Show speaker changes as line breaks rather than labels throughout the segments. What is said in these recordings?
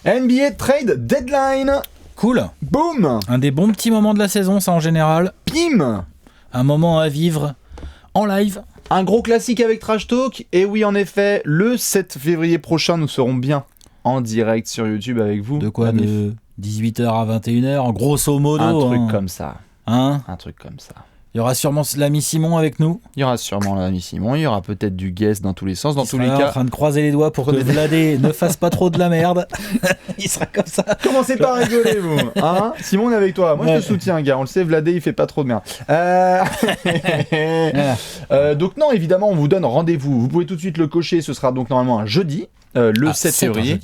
NBA Trade Deadline.
Cool.
Boum.
Un des bons petits moments de la saison, ça en général.
Pim.
Un moment à vivre en live.
Un gros classique avec Trash Talk. Et oui, en effet, le 7 février prochain, nous serons bien en direct sur YouTube avec vous.
De quoi, de 18h à 21h, en grosso modo.
Un truc comme ça.
Hein ?
Un truc comme ça.
Il y aura sûrement l'ami Simon avec nous.
Il y aura sûrement l'ami Simon, il y aura peut-être du guest dans tous les sens. Dans tous les
en
cas,
train de croiser les doigts pour que Vladé ne fasse pas trop de la merde. Il sera comme ça.
Commencez pas à rigoler, vous. Hein, Simon, on est avec toi. Moi, je te soutiens, gars. On le sait, Vladé, il fait pas trop de merde. Donc, non, évidemment, on vous donne rendez-vous. Vous pouvez tout de suite le cocher. Ce sera donc normalement un jeudi. Le 7 février.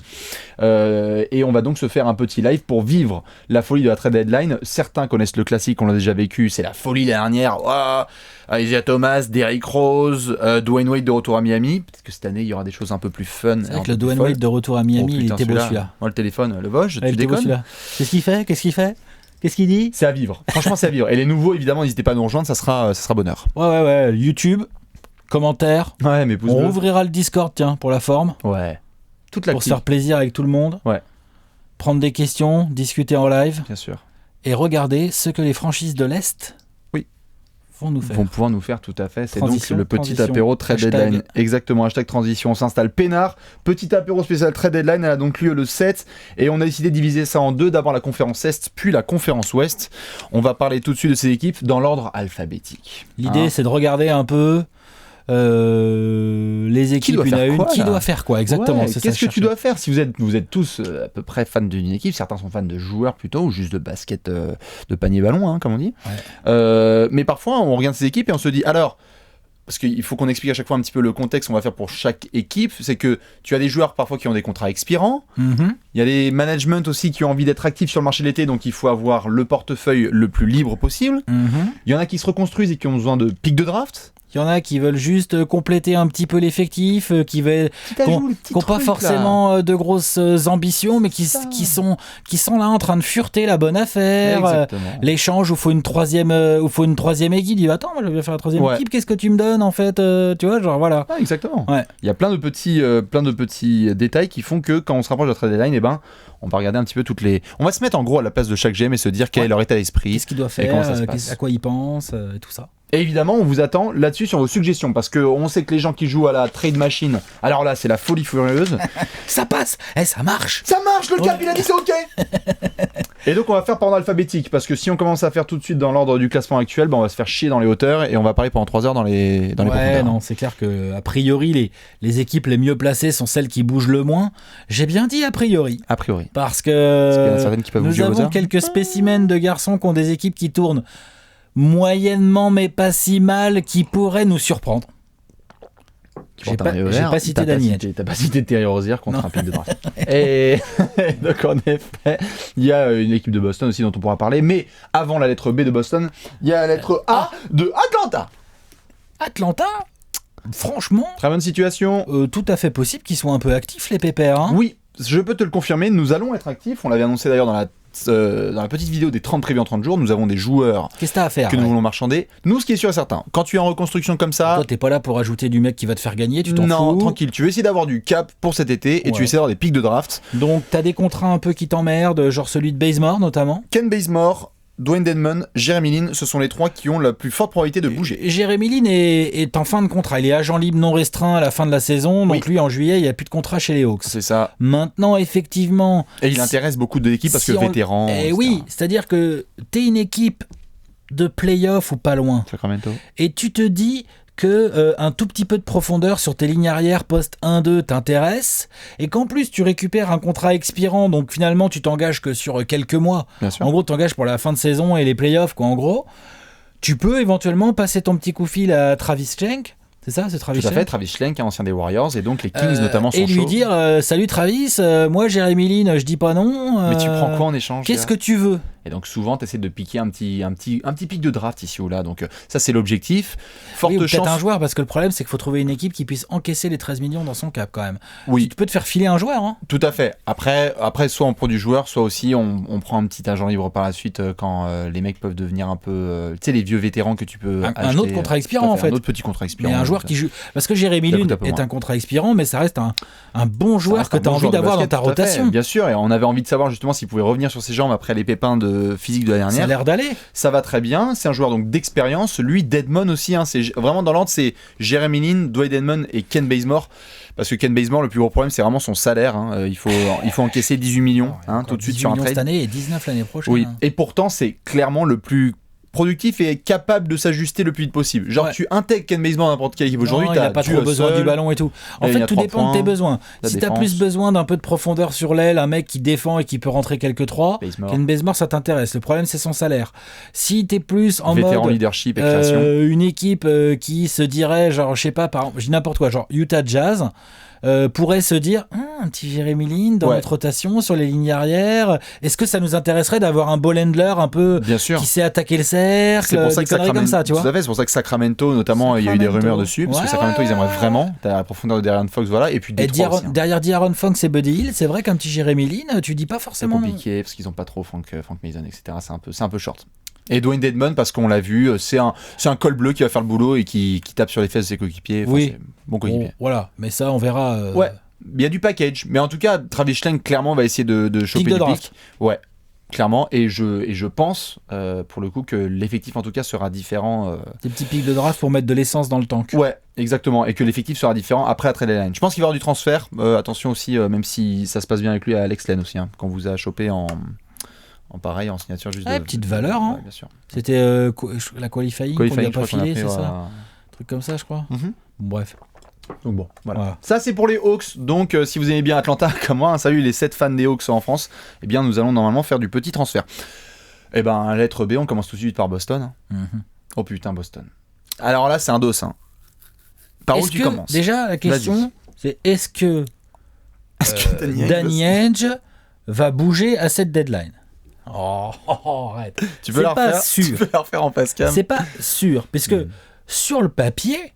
Et on va donc se faire un petit live pour vivre la folie de la trade deadline. Certains connaissent le classique, on l'a déjà vécu, c'est la folie dernière. Wow, Isaiah Thomas, Derrick Rose, Dwayne Wade de retour à Miami. Peut-être que cette année il y aura des choses un peu plus fun.
C'est vrai que le Dwayne Wade de retour à Miami, il était beau celui-là.
Moi le téléphone, le Vosges, tu déconnes.
Qu'est-ce qu'il fait Qu'est-ce qu'il dit?
C'est à vivre. Franchement, c'est à vivre. Et les nouveaux, évidemment, n'hésitez pas à nous rejoindre, ça sera bonheur.
Ouais. YouTube, commentaires.
Ouais, mais
on ouvrira le Discord, tiens, pour la forme.
Ouais.
Pour se faire plaisir avec tout le monde.
Ouais.
Prendre des questions, discuter en live.
Bien sûr.
Et regarder ce que les franchises de l'Est vont nous faire.
Vont pouvoir nous faire, tout à fait. C'est donc le petit apéro trade deadline. Exactement, hashtag transition. On s'installe peinard. Petit apéro spécial trade deadline. Elle a donc lieu le 7. Et on a décidé de diviser ça en deux. D'abord la conférence Est, puis la conférence Ouest. On va parler tout de suite de ces équipes dans l'ordre alphabétique.
L'idée, c'est de regarder un peu les équipes une à une. Qui doit faire quoi exactement?
Ouais, qu'est-ce que tu dois faire si vous êtes tous à peu près fans d'une équipe? Certains sont fans de joueurs plutôt, ou juste de basket de panier ballon, hein, comme on dit. Ouais. Mais parfois on regarde ces équipes et on se dit alors, parce qu'il faut qu'on explique à chaque fois un petit peu le contexte qu'on va faire pour chaque équipe, c'est que tu as des joueurs parfois qui ont des contrats expirants, il y a des managements aussi qui ont envie d'être actifs sur le marché de l'été, donc il faut avoir le portefeuille le plus libre possible. Il y en a qui se reconstruisent et qui ont besoin de pics de draft.
Il y en a qui veulent juste compléter un petit peu l'effectif, qui n'ont pas forcément de grosses ambitions, mais qui sont là en train de fureter la bonne affaire. L'échange où il faut une troisième équipe. Il dit attends, moi je vais faire la troisième équipe. Qu'est-ce que tu me donnes en fait? Tu vois, genre voilà.
Ah, exactement. Ouais. Il y a plein de petits détails qui font que quand on se rapproche de la trade deadline, on va regarder un petit peu toutes les. On va se mettre en gros à la place de chaque GM et se dire quel est leur état d'esprit.
Qu'est-ce qu'il doit faire, à quoi il pense, et tout ça.
Et évidemment, on vous attend là-dessus sur vos suggestions parce qu'on sait que les gens qui jouent à la trade machine, alors là, c'est la folie furieuse.
Ça passe, ça marche.
Ça marche, le cap, il a dit c'est ok. Et donc, on va faire par ordre alphabétique parce que si on commence à faire tout de suite dans l'ordre du classement actuel, on va se faire chier dans les hauteurs et on va parler pendant 3 heures dans les profondeurs.
Non, c'est clair que a priori, les équipes les mieux placées sont celles qui bougent le moins. J'ai bien dit a priori.
A priori.
Parce que
qui peuvent
nous avons quelques spécimens de garçons qui ont des équipes qui tournent moyennement mais pas si mal, qui pourraient nous surprendre. J'ai pas cité Daniel.
T'as pas cité Terry Rozier contre un pic de draft. Et donc en effet, il y a une équipe de Boston aussi dont on pourra parler, mais avant la lettre B de Boston, il y a la lettre A de Atlanta.
Atlanta, franchement,
très bonne situation.
Tout à fait possible qu'ils soient un peu actifs les pépères. Hein.
Oui, je peux te le confirmer, nous allons être actifs. On l'avait annoncé d'ailleurs dans la petite vidéo des 30 prévus en 30 jours, nous avons des joueurs que nous voulons marchander. Nous, ce qui est sûr et certain, quand tu es en reconstruction comme ça...
Toi, t'es pas là pour ajouter du mec qui va te faire gagner, tu t'en fous.
Non, tranquille, tu veux essayer d'avoir du cap pour cet été et tu essaies d'avoir des pics de draft.
Donc, t'as des contrats un peu qui t'emmerdent, genre celui de Bazemore notamment.
Ken Bazemore, Dwayne Dedmon, Jeremy Lin, ce sont les 3 qui ont la plus forte probabilité de bouger.
Jeremy Lin est en fin de contrat, il est agent libre non restreint à la fin de la saison, donc lui en juillet il n'y a plus de contrat chez les Hawks.
C'est ça.
Maintenant effectivement...
Et il intéresse beaucoup d'équipes parce que vétéran...
oui, c'est-à-dire que t'es une équipe de play-off ou pas loin.
Sacramento.
Et tu te dis que un tout petit peu de profondeur sur tes lignes arrière poste 1-2 t'intéresse, et qu'en plus tu récupères un contrat expirant, donc finalement tu t'engages que sur quelques mois. En gros, tu t'engages pour la fin de saison et les playoffs, quoi. En gros, tu peux éventuellement passer ton petit coup de fil à Travis Schlenk. C'est ça, c'est Travis Schlenk.
Tout à fait, Travis Schlenk, ancien des Warriors, et donc les Kings notamment sont chauds.
Et lui dire salut Travis, moi Jeremy Lin, je dis pas non.
Mais tu prends quoi en échange?
Qu'est-ce que tu veux?
Et donc souvent, tu essaies de piquer un petit pic de draft ici ou là. Donc ça, c'est l'objectif.
Forte chance. Peut-être un joueur, parce que le problème, c'est qu'il faut trouver une équipe qui puisse encaisser les 13 millions dans son cap quand même.
Oui.
Tu peux te faire filer un joueur. Hein.
Tout à fait. Après, soit on prend du joueur, soit aussi on prend un petit agent libre par la suite quand les mecs peuvent devenir un peu... tu sais, les vieux vétérans que tu peux acheter.
Un autre contrat expirant, en fait.
Un autre petit contrat expirant.
Mais un joueur qui joue... Parce que Jérémy Lin est un contrat expirant, mais ça reste un bon joueur que tu as envie d'avoir dans ta rotation.
Bien sûr, et on avait envie de savoir justement s'il pouvait revenir sur ses jambes après les pépins de physique de la dernière.
Ça a l'air d'aller.
Ça va très bien, c'est un joueur donc d'expérience. Lui, Dedmon aussi, c'est vraiment dans l'ordre, c'est Jeremy Lin, Dwayne Dedmon et Ken Bazemore. Parce que Ken Bazemore, le plus gros problème, c'est vraiment son salaire. Il faut encaisser 18 millions tout de suite sur un trade.
Cette année et 19 l'année prochaine.
Oui, et pourtant, c'est clairement le plus productif et capable de s'ajuster le plus vite possible. Genre, tu intègres Ken Bazemore dans n'importe quelle équipe aujourd'hui,
il n'a pas trop besoin du ballon et tout. En fait, tout dépend de tes besoins. Si tu as plus besoin d'un peu de profondeur sur l'aile, un mec qui défend et qui peut rentrer quelques 3, Ken Bazemore, ça t'intéresse. Le problème, c'est son salaire. Si tu es plus en mode
leadership et création.
Une équipe qui se dirait, genre, je sais pas, par exemple, je dis n'importe quoi, genre Utah Jazz, pourrait se dire un petit Jérémy Lin dans notre rotation sur les lignes arrière. Est-ce que ça nous intéresserait d'avoir un ball handler un peu qui sait attaquer le cercle,
c'est pour ça que
comme ça, tu vois.
Tout à fait, c'est pour ça que Sacramento notamment, il y a eu des rumeurs dessus parce que Sacramento ils aimeraient vraiment. T'as la profondeur de De'Aaron Fox, voilà, et puis
derrière De'Aaron Fox et Buddy Hield, c'est vrai qu'un petit Jérémy Lin, tu dis pas forcément.
C'est compliqué parce qu'ils ont pas trop Frank Mason, etc. C'est un peu short. Et Dwayne Dedmon, parce qu'on l'a vu, c'est un col bleu qui va faire le boulot et qui tape sur les fesses de ses coéquipiers.
Oui.
Bon coéquipier.
Voilà, mais ça, on verra.
Ouais, il y a du package. Mais en tout cas, Travis Schlenk, clairement, va essayer de choper du pic. Ouais, clairement. Et je pense, pour le coup, que l'effectif, en tout cas, sera différent.
Des petits pics de draft pour mettre de l'essence dans le tank.
Ouais, exactement. Et que l'effectif sera différent après la trade deadline. Je pense qu'il va y avoir du transfert. Attention aussi, même si ça se passe bien avec lui, à Alex Len aussi, qu'on vous a chopé en pareil, en signature juste
petite valeur, hein.
Ouais, bien sûr.
C'était la qualifying qu'on lui a pas filé, c'est ça Un truc comme ça, je crois. Bref.
Donc bon, voilà. Ça, c'est pour les Hawks. Donc, si vous aimez bien Atlanta, comme moi, salut les 7 fans des Hawks en France, eh bien, nous allons normalement faire du petit transfert. Eh ben, lettre B, on commence tout de suite par Boston. Oh putain, Boston. Alors là, c'est un dos. Par où tu commences ?
Déjà, la question, c'est est-ce que Danny Ainge va bouger à cette deadline ? Arrête.
Tu peux la refaire en Pascal.
C'est pas sûr, parce que sur le papier,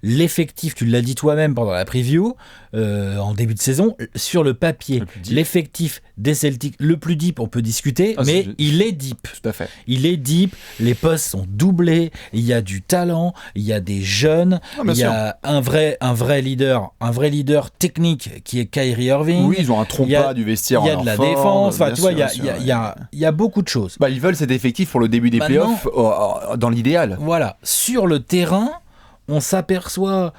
l'effectif, tu l'as dit toi-même pendant la preview, en début de saison, sur le papier, l'effectif des Celtics, le plus deep, on peut discuter, mais il est deep.
Tout à fait.
Il est deep, les postes sont doublés, il y a du talent, il y a des jeunes, il y a un vrai leader technique qui est Kyrie Irving.
Oui, ils ont un trompas du vestiaire.
Il y a de la défense, tu vois, il y a beaucoup de choses.
Ils veulent cet effectif pour le début des playoffs dans l'idéal.
Voilà, sur le terrain, on s'aperçoit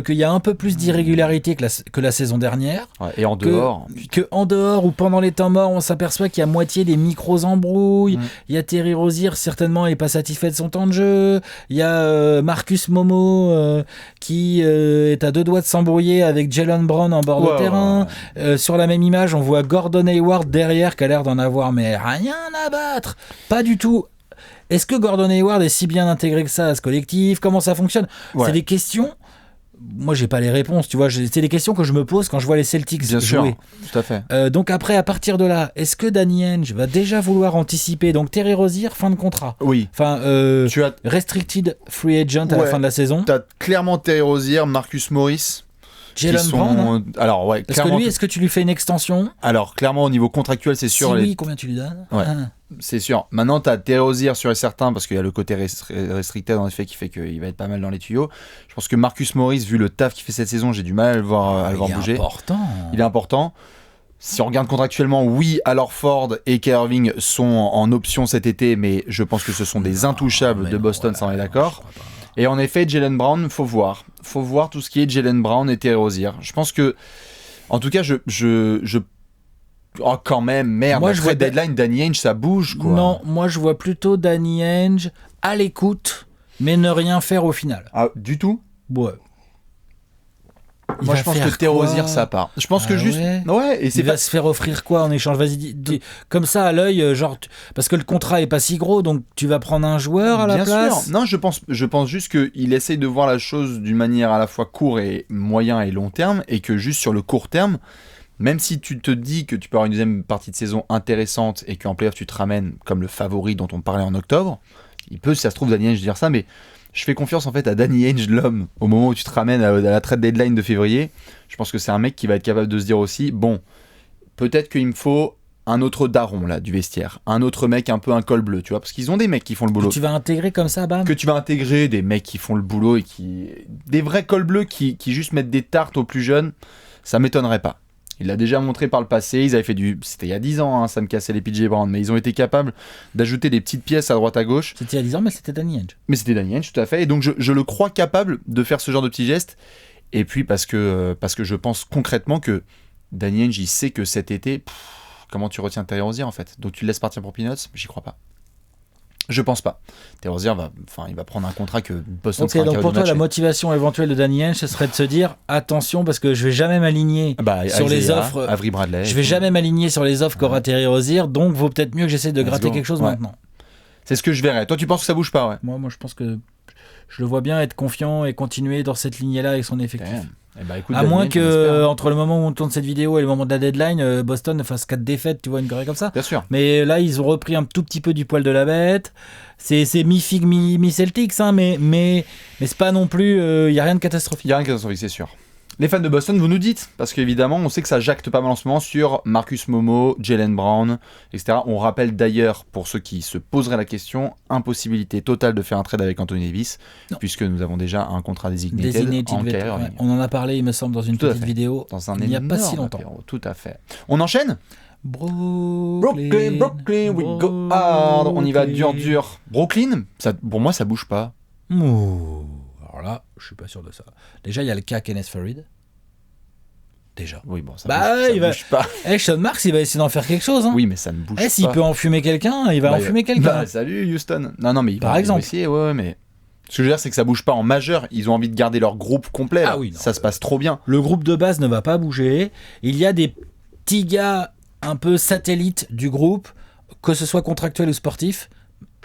qu'il y a un peu plus d'irrégularité que la saison dernière.
Ouais, et en dehors.
En dehors ou pendant les temps morts, on s'aperçoit qu'il y a moitié des micros-embrouilles. Il y a Terry Rozier, certainement, n'est pas satisfait de son temps de jeu. Il y a Marcus Momo qui est à 2 doigts de s'embrouiller avec Jaylen Brown en bord de terrain. Sur la même image, on voit Gordon Hayward derrière qui a l'air d'en avoir mais rien à battre. Pas du tout. Est-ce que Gordon Hayward est si bien intégré que ça à ce collectif ? Comment ça fonctionne ? C'est des questions. Moi, j'ai pas les réponses, tu vois. C'est des questions que je me pose quand je vois les Celtics jouer.
Bien sûr, tout à fait.
Donc après, à partir de là, est-ce que Danny Ainge va déjà vouloir anticiper ? Donc Terry Rozier, fin de contrat.
Oui.
Enfin, tu as restricted free agent à la fin de la saison.
Tu as clairement Terry Rozier, Marcus Morris.
Jaylen Brown.
Alors ouais,
parce que lui, est-ce que tu lui fais une extension ?
Alors clairement au niveau contractuel, c'est sûr.
Oui, combien tu lui donnes ?
C'est sûr. Maintenant, tu as Terry Rozier sûr et certain parce qu'il y a le côté restricted en effet qui fait qu'il va être pas mal dans les tuyaux. Je pense que Marcus Morris, vu le taf qu'il fait cette saison, j'ai du mal à le voir bouger. Il est important. Si on regarde contractuellement, oui, alors Ford et Kyrie Irving sont en option cet été, mais je pense que ce sont des intouchables de Boston, ça on est d'accord. Et en effet, Jaylen Brown, faut voir tout ce qui est Jaylen Brown et Terry Rozier. Je pense que, en tout cas, oh, quand même, merde. Moi, je vois deadline, Danny Ainge, ça bouge, quoi.
Non, moi, je vois plutôt Danny Ainge à l'écoute, mais ne rien faire au final.
Ah, du tout ?
Ouais.
Moi, je pense que Terry Rozier, ça part. Je pense que juste. Ouais, et
il va se faire offrir quoi en échange ? Vas-y, dis, comme ça à l'œil, genre. Parce que le contrat est pas si gros, donc tu vas prendre un joueur à la place.
Bien sûr. Non, je pense juste qu'il essaye de voir la chose d'une manière à la fois court et moyen et long terme, et que juste sur le court terme, même si tu te dis que tu peux avoir une deuxième partie de saison intéressante et qu'en playoff tu te ramènes comme le favori dont on parlait en octobre, il peut, si ça se trouve, Danny Ainge dire ça, mais je fais confiance en fait à Danny Ainge, l'homme, au moment où tu te ramènes à la trade deadline de février. Je pense que c'est un mec qui va être capable de se dire aussi, bon, peut-être qu'il me faut un autre daron là du vestiaire, un autre mec un peu un col bleu, tu vois, parce qu'ils ont des mecs qui font le boulot.
Que tu vas intégrer comme ça, bam.
Que tu vas intégrer des mecs qui font le boulot et des vrais cols bleus qui juste mettent des tartes aux plus jeunes, ça m'étonnerait pas. Il l'a déjà montré par le passé, ils avaient fait c'était il y a 10 ans, hein, ça me cassait les PJ Brown, mais ils ont été capables d'ajouter des petites pièces à droite à gauche.
C'était il y a 10 ans, mais c'était Danny Ainge.
Mais c'était Danny Ainge, tout à fait, et donc je le crois capable de faire ce genre de petits gestes, et puis parce que je pense concrètement que Danny Ainge, il sait que cet été, comment tu retiens Terry Rozier en fait? Donc tu le laisses partir pour Peanuts? J'y crois pas. Je pense pas. Terry Rozier il va prendre un contrat que Boston sera
donc
capable
pour
de
toi,
matcher.
la motivation éventuelle de Danny Ainge, ce serait de se dire attention, parce que je vais jamais m'aligner sur les offres.
Avery Bradley.
Je vais jamais m'aligner sur les offres qu'aura Terry Rozier, donc vaut peut-être mieux que j'essaie de gratter quelque chose maintenant.
C'est ce que je verrais. Toi, tu penses que ça bouge pas, ouais?
Moi, je pense que je le vois bien être confiant et continuer dans cette lignée-là avec son effectif.
Écoute,
à moins que entre le moment où on tourne cette vidéo et le moment de la deadline, Boston fasse 4 défaites, tu vois, une connerie comme ça.
Bien sûr.
Mais là, ils ont repris un tout petit peu du poil de la bête. C'est mi-Fig, mi-Celtics, hein, mais c'est pas non plus... Il n'y a rien de catastrophique.
Il n'y a rien de catastrophique, c'est sûr. Les fans de Boston, vous nous dites, parce qu'évidemment, on sait que ça jacte pas mal en ce moment sur Marcus Momo, Jaylen Brown, etc. On rappelle d'ailleurs, pour ceux qui se poseraient la question, impossibilité totale de faire un trade avec Anthony Davis, puisque nous avons déjà un contrat designated en Kyrie Irving.
On en a parlé, il me semble, dans une petite vidéo, il n'y a pas si longtemps.
Tout à fait. On enchaîne ?
Brooklyn,
we go hard. On y va dur. Brooklyn, pour moi, ça bouge pas.
Alors là, je suis pas sûr de ça. Déjà, il y a le cas Kenneth Faried. Déjà.
Oui, bon, ça bouge pas.
Sean Marks, il va essayer d'en faire quelque chose. Hein.
Oui, mais ça ne bouge pas.
S'il peut enfumer quelqu'un, il va enfumer quelqu'un.
Salut Houston. Non, mais
par exemple.
Essayer, mais ce que je veux dire, c'est que ça bouge pas en majeur. Ils ont envie de garder leur groupe complet.
Ah oui, non,
ça se passe trop bien.
Le groupe de base ne va pas bouger. Il y a des petits gars un peu satellites du groupe, que ce soit contractuel ou sportif.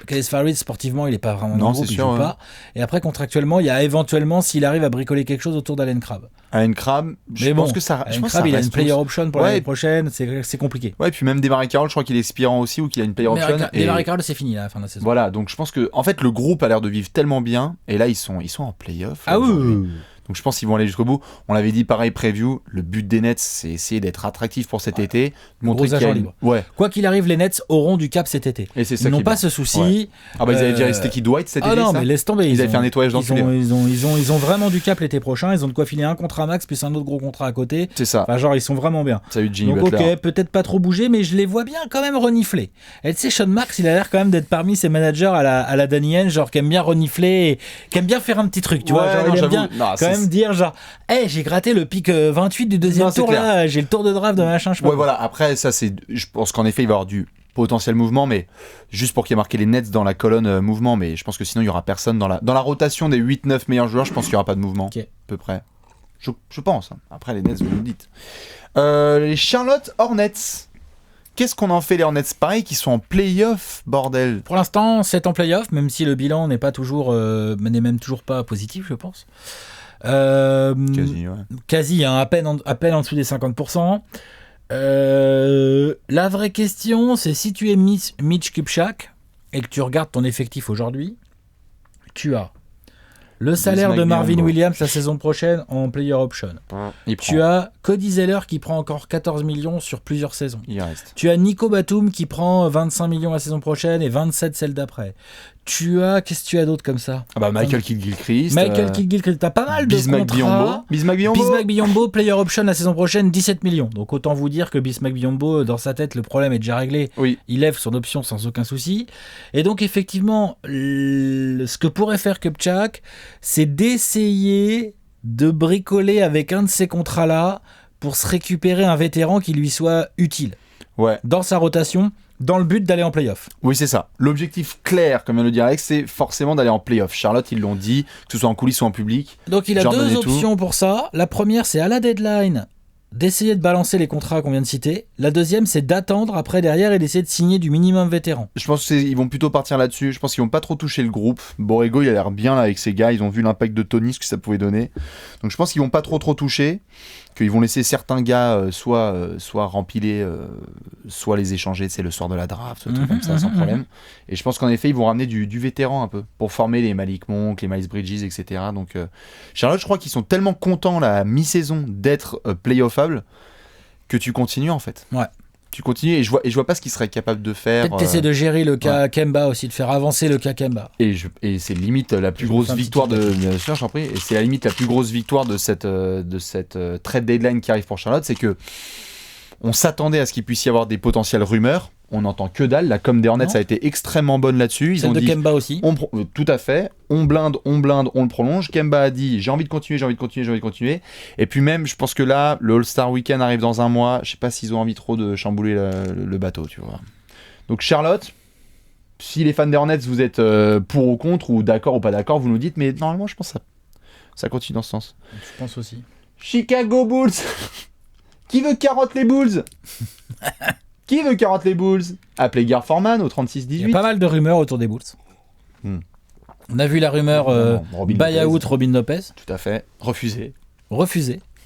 Kenneth Faried, sportivement, il n'est pas vraiment dans le groupe, il joue pas. Et après, contractuellement, il y a éventuellement, s'il arrive à bricoler quelque chose autour d'Allen Crabbe.
Allen Crabbe, je pense que ça.
Allen Crabbe, il a une player option pour l'année prochaine, c'est compliqué.
Ouais, et puis même DeMarre Carroll, je crois qu'il est expirant aussi ou qu'il a une player option.
DeMarre Carroll, c'est fini à la fin de la saison.
Voilà, donc je pense que, en fait, le groupe a l'air de vivre tellement bien, et là, ils sont en playoff.
Ah oui.
Donc je pense qu'ils vont aller jusqu'au bout. On l'avait dit pareil preview, le but des Nets c'est essayer d'être attractif pour cet été,
montrer qu'il y a libre. Quoi qu'il arrive, les Nets auront du cap cet été.
Et c'est ça
ils n'ont pas ce souci.
Ouais. Ah bah ils avaient viré Sticky Dwight cet été.
Non, mais laisse tomber.
Ils avaient fait un nettoyage dans tous les.
Ils ont vraiment du cap l'été prochain. Ils ont de quoi filer un contrat max plus un autre gros contrat à côté.
C'est ça.
Enfin, genre ils sont vraiment bien.
Salut Jimmy
Donc
Butler.
Ok, peut-être pas trop bouger, mais je les vois bien quand même renifler. Et tu sais, Sean Marks, il a l'air quand même d'être parmi ces managers à la Danny Ainge, genre qui aime bien renifler, qui aime bien faire un petit truc, tu vois. Genre, il aime bien quand même dire genre. J'ai gratté le pic 28 du deuxième tour là, j'ai le tour de draft de machin.
Voilà, après ça je pense qu'en effet il va y avoir du potentiel mouvement, mais juste pour qu'il y ait marqué les Nets dans la colonne mouvement, mais je pense que sinon il y aura personne dans la rotation des 8-9 meilleurs joueurs, je pense qu'il n'y aura pas de mouvement, à peu près. Je pense, hein. Après les Nets, vous nous dites. Les Charlotte Hornets. Qu'est-ce qu'on en fait les Hornets? Pareil, qui sont en play-off, bordel.
Pour l'instant, c'est en play-off, même si le bilan n'est même toujours pas positif, je pense. Quasi, hein, à peine en dessous des 50%. La vraie question, c'est si tu es Mitch Kupchak et que tu regardes ton effectif aujourd'hui, tu as le salaire de Marvin Williams la saison prochaine en player option. Tu as Cody Zeller qui prend encore 14 millions sur plusieurs saisons.
Il reste.
Tu as Nico Batum qui prend 25 millions la saison prochaine et 27 celle d'après. Qu'est-ce que tu as d'autre comme ça?
Michael Kidd-Gilchrist.
T'as pas mal de contrats. Bismack Biyombo, player option la saison prochaine, 17 millions. Donc autant vous dire que Bismack Biyombo, dans sa tête, le problème est déjà réglé.
Oui.
Il lève son option sans aucun souci. Et donc effectivement, ce que pourrait faire Kupchak, c'est d'essayer de bricoler avec un de ces contrats-là pour se récupérer un vétéran qui lui soit utile.
Ouais.
Dans sa rotation, dans le but d'aller en play-off.
Oui, c'est ça. L'objectif clair, comme vient de le dire Alex, c'est forcément d'aller en play-off. Charlotte, ils l'ont dit, que ce soit en coulisses ou en public.
Donc il a deux options pour ça. La première, c'est à la deadline d'essayer de balancer les contrats qu'on vient de citer. La deuxième, c'est d'attendre après derrière et d'essayer de signer du minimum vétéran.
Je pense qu'ils vont plutôt partir là-dessus. Je pense qu'ils vont pas trop toucher le groupe. Borrego, il a l'air bien là avec ses gars. Ils ont vu l'impact de Tony, ce que ça pouvait donner. Donc je pense qu'ils vont pas trop toucher. qu'ils vont laisser certains gars soit rempiler, soit les échanger, c'est le soir de la draft, tout comme ça, sans problème. Et je pense qu'en effet, ils vont ramener du vétéran un peu, pour former les Malik Monk, les Miles Bridges, etc. Donc, Charlotte, je crois qu'ils sont tellement contents, là, à mi-saison, d'être playoffable, que tu continues, en fait.
Ouais.
Tu continues, et je vois pas ce qu'ils seraient capables de faire.
Peut-être t'essaies de gérer le cas Kemba aussi, de faire avancer le cas Kemba.
Et c'est limite la plus grosse victoire de... Bien sûr, j'en prie. Et c'est la limite la plus grosse victoire de cette trade deadline qui arrive pour Charlotte, c'est que on s'attendait à ce qu'il puisse y avoir des potentielles rumeurs. On n'entend que dalle. La com des Hornets a été extrêmement bonne là-dessus. Ils
Celle
ont
de
dit,
Kemba aussi.
Tout à fait. On blinde, on le prolonge. Kemba a dit j'ai envie de continuer. Et puis même, je pense que là, le All-Star Weekend arrive dans un mois. Je sais pas s'ils ont envie trop de chambouler le bateau, tu vois. Donc Charlotte, si les fans des Hornets, vous êtes pour ou contre, ou d'accord ou pas d'accord, vous nous dites. Mais normalement, je pense que ça continue dans ce sens.
Je pense aussi.
Chicago Bulls. Qui veut carotte les Bulls? Qui veut carotte les Bulls? Appelez Gar Forman au 36-18.
Il y a pas mal de rumeurs autour des Bulls. On a vu la rumeur buyout Robin Lopez.
Tout à fait. Refusé.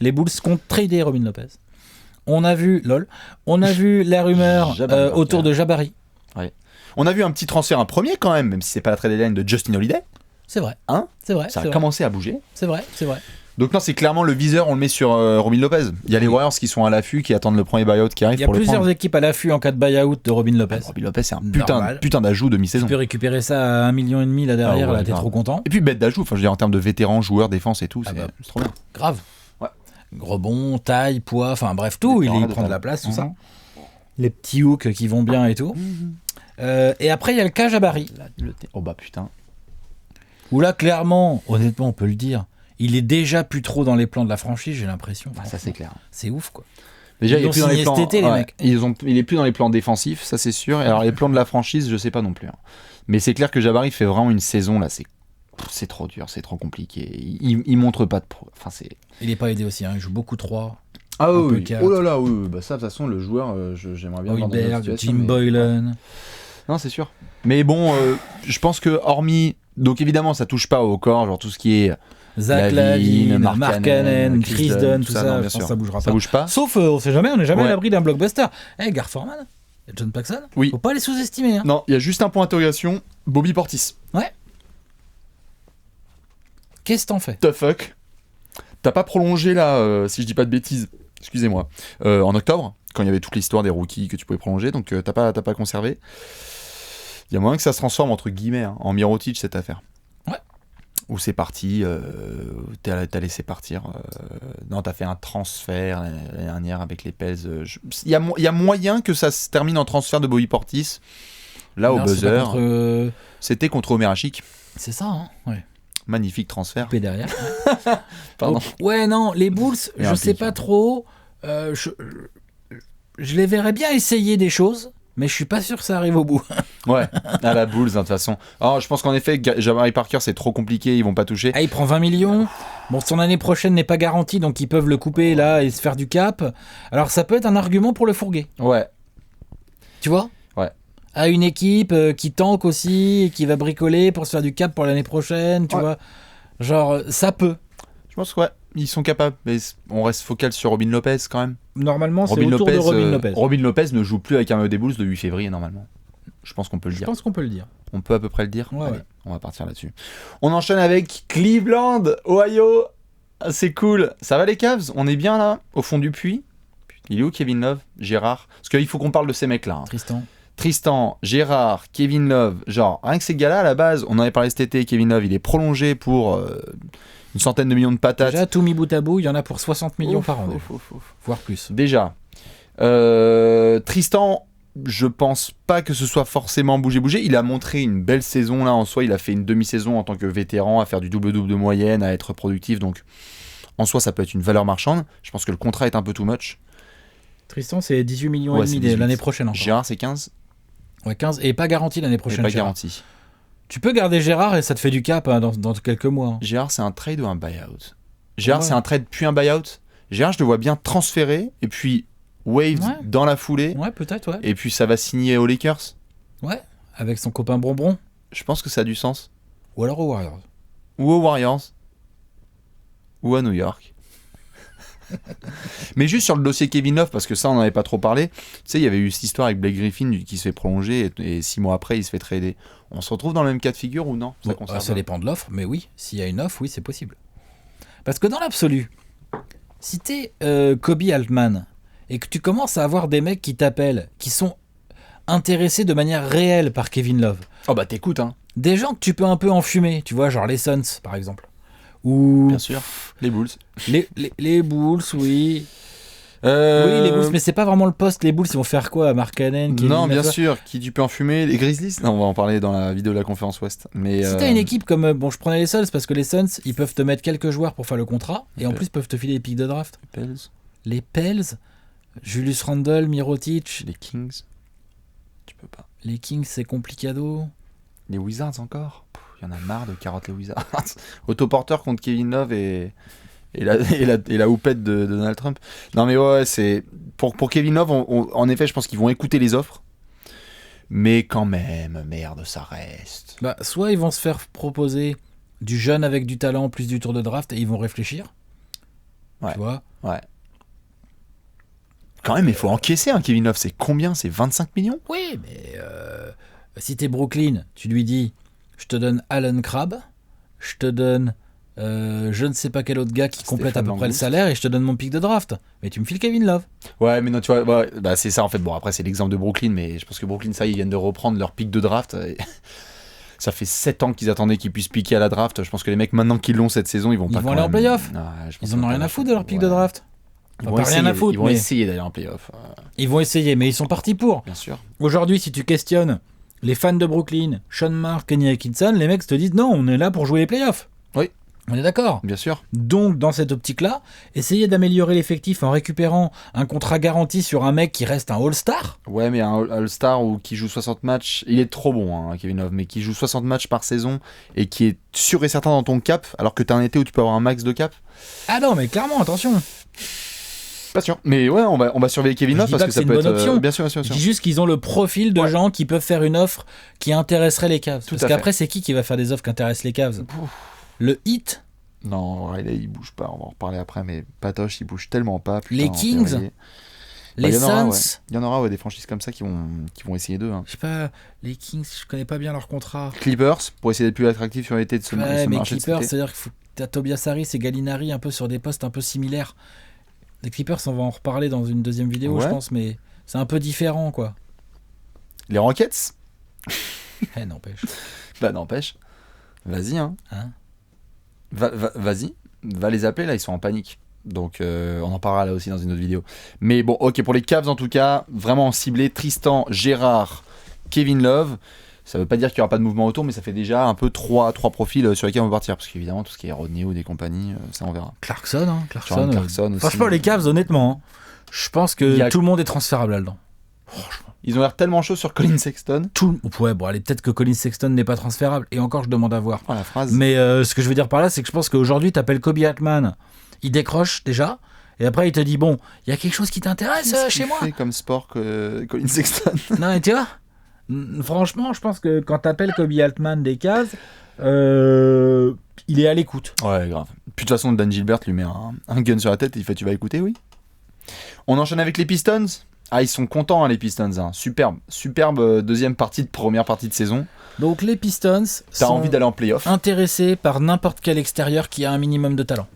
Les Bulls comptent trader Robin Lopez. On a vu la rumeur autour de Jabari.
Ouais. On a vu un petit transfert, un premier quand même si c'est pas la trade deadline, de Justin Holiday.
C'est vrai.
C'est vrai. Ça a commencé à bouger.
C'est vrai.
Donc non, c'est clairement le viseur, on le met sur Robin Lopez. Il y a les Warriors qui sont à l'affût, qui attendent le premier buyout qui arrive pour le prendre.
Il y a plusieurs équipes à l'affût en cas de buyout de Robin Lopez.
Robin Lopez, c'est un putain d'ajout de mi-saison.
Tu peux récupérer ça à 1,5 million là derrière, là, t'es trop content.
Et puis bête d'ajout, enfin je veux dire en termes de vétérans, joueurs, défense et tout, c'est trop bien.
Grave. Ouais. Rebond, taille, poids, enfin bref tout, il prend de la place, tout ça. Les petits hooks qui vont bien et tout. Et après il y a le cas Jabari.
Oh bah putain.
Où là clairement, honnêtement on peut le dire, il est déjà plus trop dans les plans de la franchise, j'ai l'impression.
Ça c'est clair.
C'est ouf quoi.
Déjà il est plus dans les plans.
Cet été, les mecs.
Il est plus dans les plans défensifs, ça c'est sûr. Et alors les plans de la franchise, je sais pas non plus. Mais c'est clair que Jabari fait vraiment une saison là, c'est trop dur, c'est trop compliqué. Il montre pas de
Il est pas aidé aussi, il joue beaucoup 3.
Ah oui. Oh là là, oui. Bah ça de toute façon le joueur, j'aimerais bien voir dans une situation.
Jim Boylan.
Non, c'est sûr. Mais bon, je pense que hormis, donc évidemment ça touche pas au corps, genre tout ce qui est
Zach Lavine, Mark Cannon, Chris Dunn, tout ça, je pense que ça bougera pas.
Ça bouge pas.
Sauf, on sait jamais, on n'est jamais à l'abri d'un blockbuster. Gar Forman et John Paxson, faut pas les sous-estimer.
Non, il y a juste un point d'interrogation, Bobby Portis.
Ouais. Qu'est-ce que t'en fais?
The fuck. T'as pas prolongé là, si je dis pas de bêtises, excusez-moi, en octobre, quand il y avait toute l'histoire des rookies que tu pouvais prolonger, donc t'as pas conservé. Il y a moyen que ça se transforme entre guillemets en Mirotic cette affaire.
Ouais.
Où c'est parti, t'as laissé partir. Non, t'as fait un transfert l'année dernière avec les Pels. Il y a moyen que ça se termine en transfert de Bobby Portis. Là, au buzzer. C'était contre Omerachik.
C'est ça, ouais.
Magnifique transfert.
Coupé derrière.
Pardon.
Ouais, non, les Bulls, je sais pas trop. Je les verrais bien essayer des choses. Mais je suis pas sûr que ça arrive au bout.
Ouais, à la Bulls, de toute façon. Alors, je pense qu'en effet, Jabari Parker, c'est trop compliqué, ils vont pas toucher.
Il prend 20 millions. Bon, son année prochaine n'est pas garantie, donc ils peuvent le couper là et se faire du cap. Alors, ça peut être un argument pour le fourguer.
Ouais.
Tu vois ?
Ouais.
À une équipe qui tank aussi, et qui va bricoler pour se faire du cap pour l'année prochaine, tu vois ? Genre, ça peut.
Je pense que ils sont capables. Mais on reste focal sur Robin Lopez quand même.
Normalement, c'est autour de Robin Lopez.
Robin Lopez ne joue plus avec un des Bulls le 8 février, normalement. Je pense qu'on peut le dire.
Je pense qu'on peut le dire.
On peut à peu près le dire.
Ouais,
allez, on va partir là-dessus. On enchaîne avec Cleveland, Ohio. C'est cool. Ça va les Cavs? On est bien là, au fond du puits. Il est où Kevin Love? Gérard? Parce qu'il faut qu'on parle de ces mecs-là. Tristan, Gérard, Kevin Love. Genre, rien que ces gars-là, à la base, on en avait parlé cet été. Kevin Love, il est prolongé pour... une centaine de millions de patates.
Déjà, tout mis bout à bout, il y en a pour 60 millions par an. Voire plus.
Déjà. Tristan, je pense pas que ce soit forcément bouger. Il a montré une belle saison là en soi. Il a fait une demi-saison en tant que vétéran, à faire du double-double de moyenne, à être productif. Donc, en soi, ça peut être une valeur marchande. Je pense que le contrat est un peu too much.
Tristan, c'est 18 millions et demi l'année prochaine encore.
Gérard, c'est 15.
Ouais, 15 et pas garanti l'année prochaine.
Pas garanti.
Tu peux garder Gérard et ça te fait du cap dans quelques mois.
Gérard, c'est un trade ou un buyout? Gérard, c'est un trade puis un buyout. Gérard, je le vois bien transféré et puis waived dans la foulée.
Ouais, peut-être, ouais.
Et puis ça va signer aux Lakers.
Ouais, avec son copain Bonbon.
Je pense que ça a du sens.
Ou alors aux Warriors.
Ou aux Warriors. Ou à New York. Mais juste sur le dossier Kevin Love, parce que ça, on n'en avait pas trop parlé. Tu sais, il y avait eu cette histoire avec Blake Griffin qui se fait prolonger et 6 mois après, il se fait trader. On se retrouve dans le même cas de figure ou non?
Ça dépend de l'offre, mais oui, s'il y a une offre, oui, c'est possible. Parce que dans l'absolu, si t'es Kobe Altman et que tu commences à avoir des mecs qui t'appellent, qui sont intéressés de manière réelle par Kevin Love.
Oh bah t'écoutes, hein.
Des gens que tu peux un peu enfumer, tu vois, genre les Suns, par exemple. Ou...
Bien sûr, les Bulls.
Les Bulls, oui. Oui, les Bulls, mais c'est pas vraiment le poste. Les Bulls, ils vont faire quoi? Mark Cannon?
Non, bien sûr. Qui tu peux enfumer? Les Grizzlies? Non, on va en parler dans la vidéo de la conférence Ouest. Mais
si t'as une équipe comme... Bon, je prenais les Suns parce que les Suns, ils peuvent te mettre quelques joueurs pour faire le contrat et en plus peuvent te filer les pics de draft. Les Pels? Julius Randle, Mirotic?
Les Kings? Tu peux pas.
Les Kings, c'est complicado.
Les Wizards encore? Il y en a marre de carotte les Wizards. Autoporteur contre Kevin Love et la houppette de Donald Trump. Non mais ouais, c'est pour Kevin Love, en effet, je pense qu'ils vont écouter les offres. Mais quand même, merde, ça reste.
Bah, soit ils vont se faire proposer du jeune avec du talent plus du tour de draft et ils vont réfléchir.
Ouais.
Tu vois?
Ouais. Quand même, il faut encaisser un Kevin Love. C'est combien? C'est 25 millions?
Oui, mais si t'es Brooklyn, tu lui dis je te donne Allen Crabbe, je te donne je ne sais pas quel autre gars qui complète à peu près le salaire et je te donne mon pick de draft. Mais tu me files Kevin Love.
Ouais, mais non, tu vois, ouais, bah c'est ça en fait. Bon, après, c'est l'exemple de Brooklyn, mais je pense que Brooklyn, ça, ils viennent de reprendre leur pick de draft. Et ça fait 7 ans qu'ils attendaient qu'ils puissent piquer à la draft. Je pense que les mecs, maintenant qu'ils l'ont cette saison, ils vont
aller en playoff. Ils en ont rien à foutre de leur pick de draft. Ils vont
essayer d'aller en playoff.
Ils vont essayer, mais ils sont partis pour.
Bien sûr.
Aujourd'hui, si tu questionnes les fans de Brooklyn, Sean Marks, Kenny Atkinson, les mecs te disent non, on est là pour jouer les playoffs.
Oui.
On est d'accord.
Bien sûr.
Donc, dans cette optique-là, essayez d'améliorer l'effectif en récupérant un contrat garanti sur un mec qui reste un All-Star.
Ouais, mais un All-Star ou qui joue 60 matchs, il est trop bon, hein, Kevin Love, mais qui joue 60 matchs par saison et qui est sûr et certain dans ton cap, alors que t'as un été où tu peux avoir un max de cap.
Ah non, mais clairement, attention.
Pas sûr. Mais ouais, on va surveiller Kevin Love parce que ça peut être
option.
Bien sûr.
Je dis juste qu'ils ont le profil de gens qui peuvent faire une offre qui intéresserait les Cavs. Parce qu'après, c'est qui va faire des offres qui intéressent les Cavs? Le Heat?
Non, Riley, il bouge pas. On va en reparler après, mais Patoche, il bouge tellement pas. Putain,
les Kings? Les Suns?
Il y en aura des franchises comme ça qui vont essayer d'eux. Hein.
Je sais pas, les Kings, je connais pas bien leur contrat.
Clippers, pour essayer d'être plus attractif sur l'été de ce marché.
Mais Clippers, c'est-à-dire qu'il faut t'as Tobias Harris et Gallinari un peu sur des postes un peu similaires. Les Clippers, on va en reparler dans une deuxième vidéo, je pense, mais c'est un peu différent, quoi.
Les Rockets?
N'empêche.
Bah, n'empêche. Vas-y, hein. Vas-y. Va les appeler, là, ils sont en panique. Donc, on en parlera là aussi dans une autre vidéo. Mais bon, ok, pour les Cavs, en tout cas, vraiment ciblé Tristan, Gérard, Kevin Love. Ça veut pas dire qu'il n'y aura pas de mouvement autour, mais ça fait déjà un peu trois profils sur lesquels on va partir. Parce qu'évidemment, tout ce qui est Rodney ou des compagnies, ça on verra.
Clarkson
aussi.
Franchement, les Cavs, honnêtement, je pense que tout le monde est transférable là-dedans.
Franchement. Ils ont l'air tellement chauds sur Colin Sexton.
Allez, peut-être que Colin Sexton n'est pas transférable. Et encore, je demande à voir.
Oh, la phrase.
Mais ce que je veux dire par là, c'est que je pense qu'aujourd'hui, tu appelles Kobe Altman. Il décroche déjà. Et après, il te dit, bon, il y a quelque chose qui t'intéresse chez moi.
Fait comme sport que Colin Sexton.
Non, mais tu vois, franchement, je pense que quand t'appelles Kobe Altman des Cavs, il est à l'écoute.
Ouais, grave. Puis de toute façon, Dan Gilbert lui met un gun sur la tête et il fait tu vas écouter, oui. On enchaîne avec les Pistons. Ah, ils sont contents, hein, les Pistons. Hein. Superbe deuxième partie de première partie de saison.
Donc les Pistons
sont envie d'aller en playoff.
Intéressés par n'importe quel extérieur qui a un minimum de talent.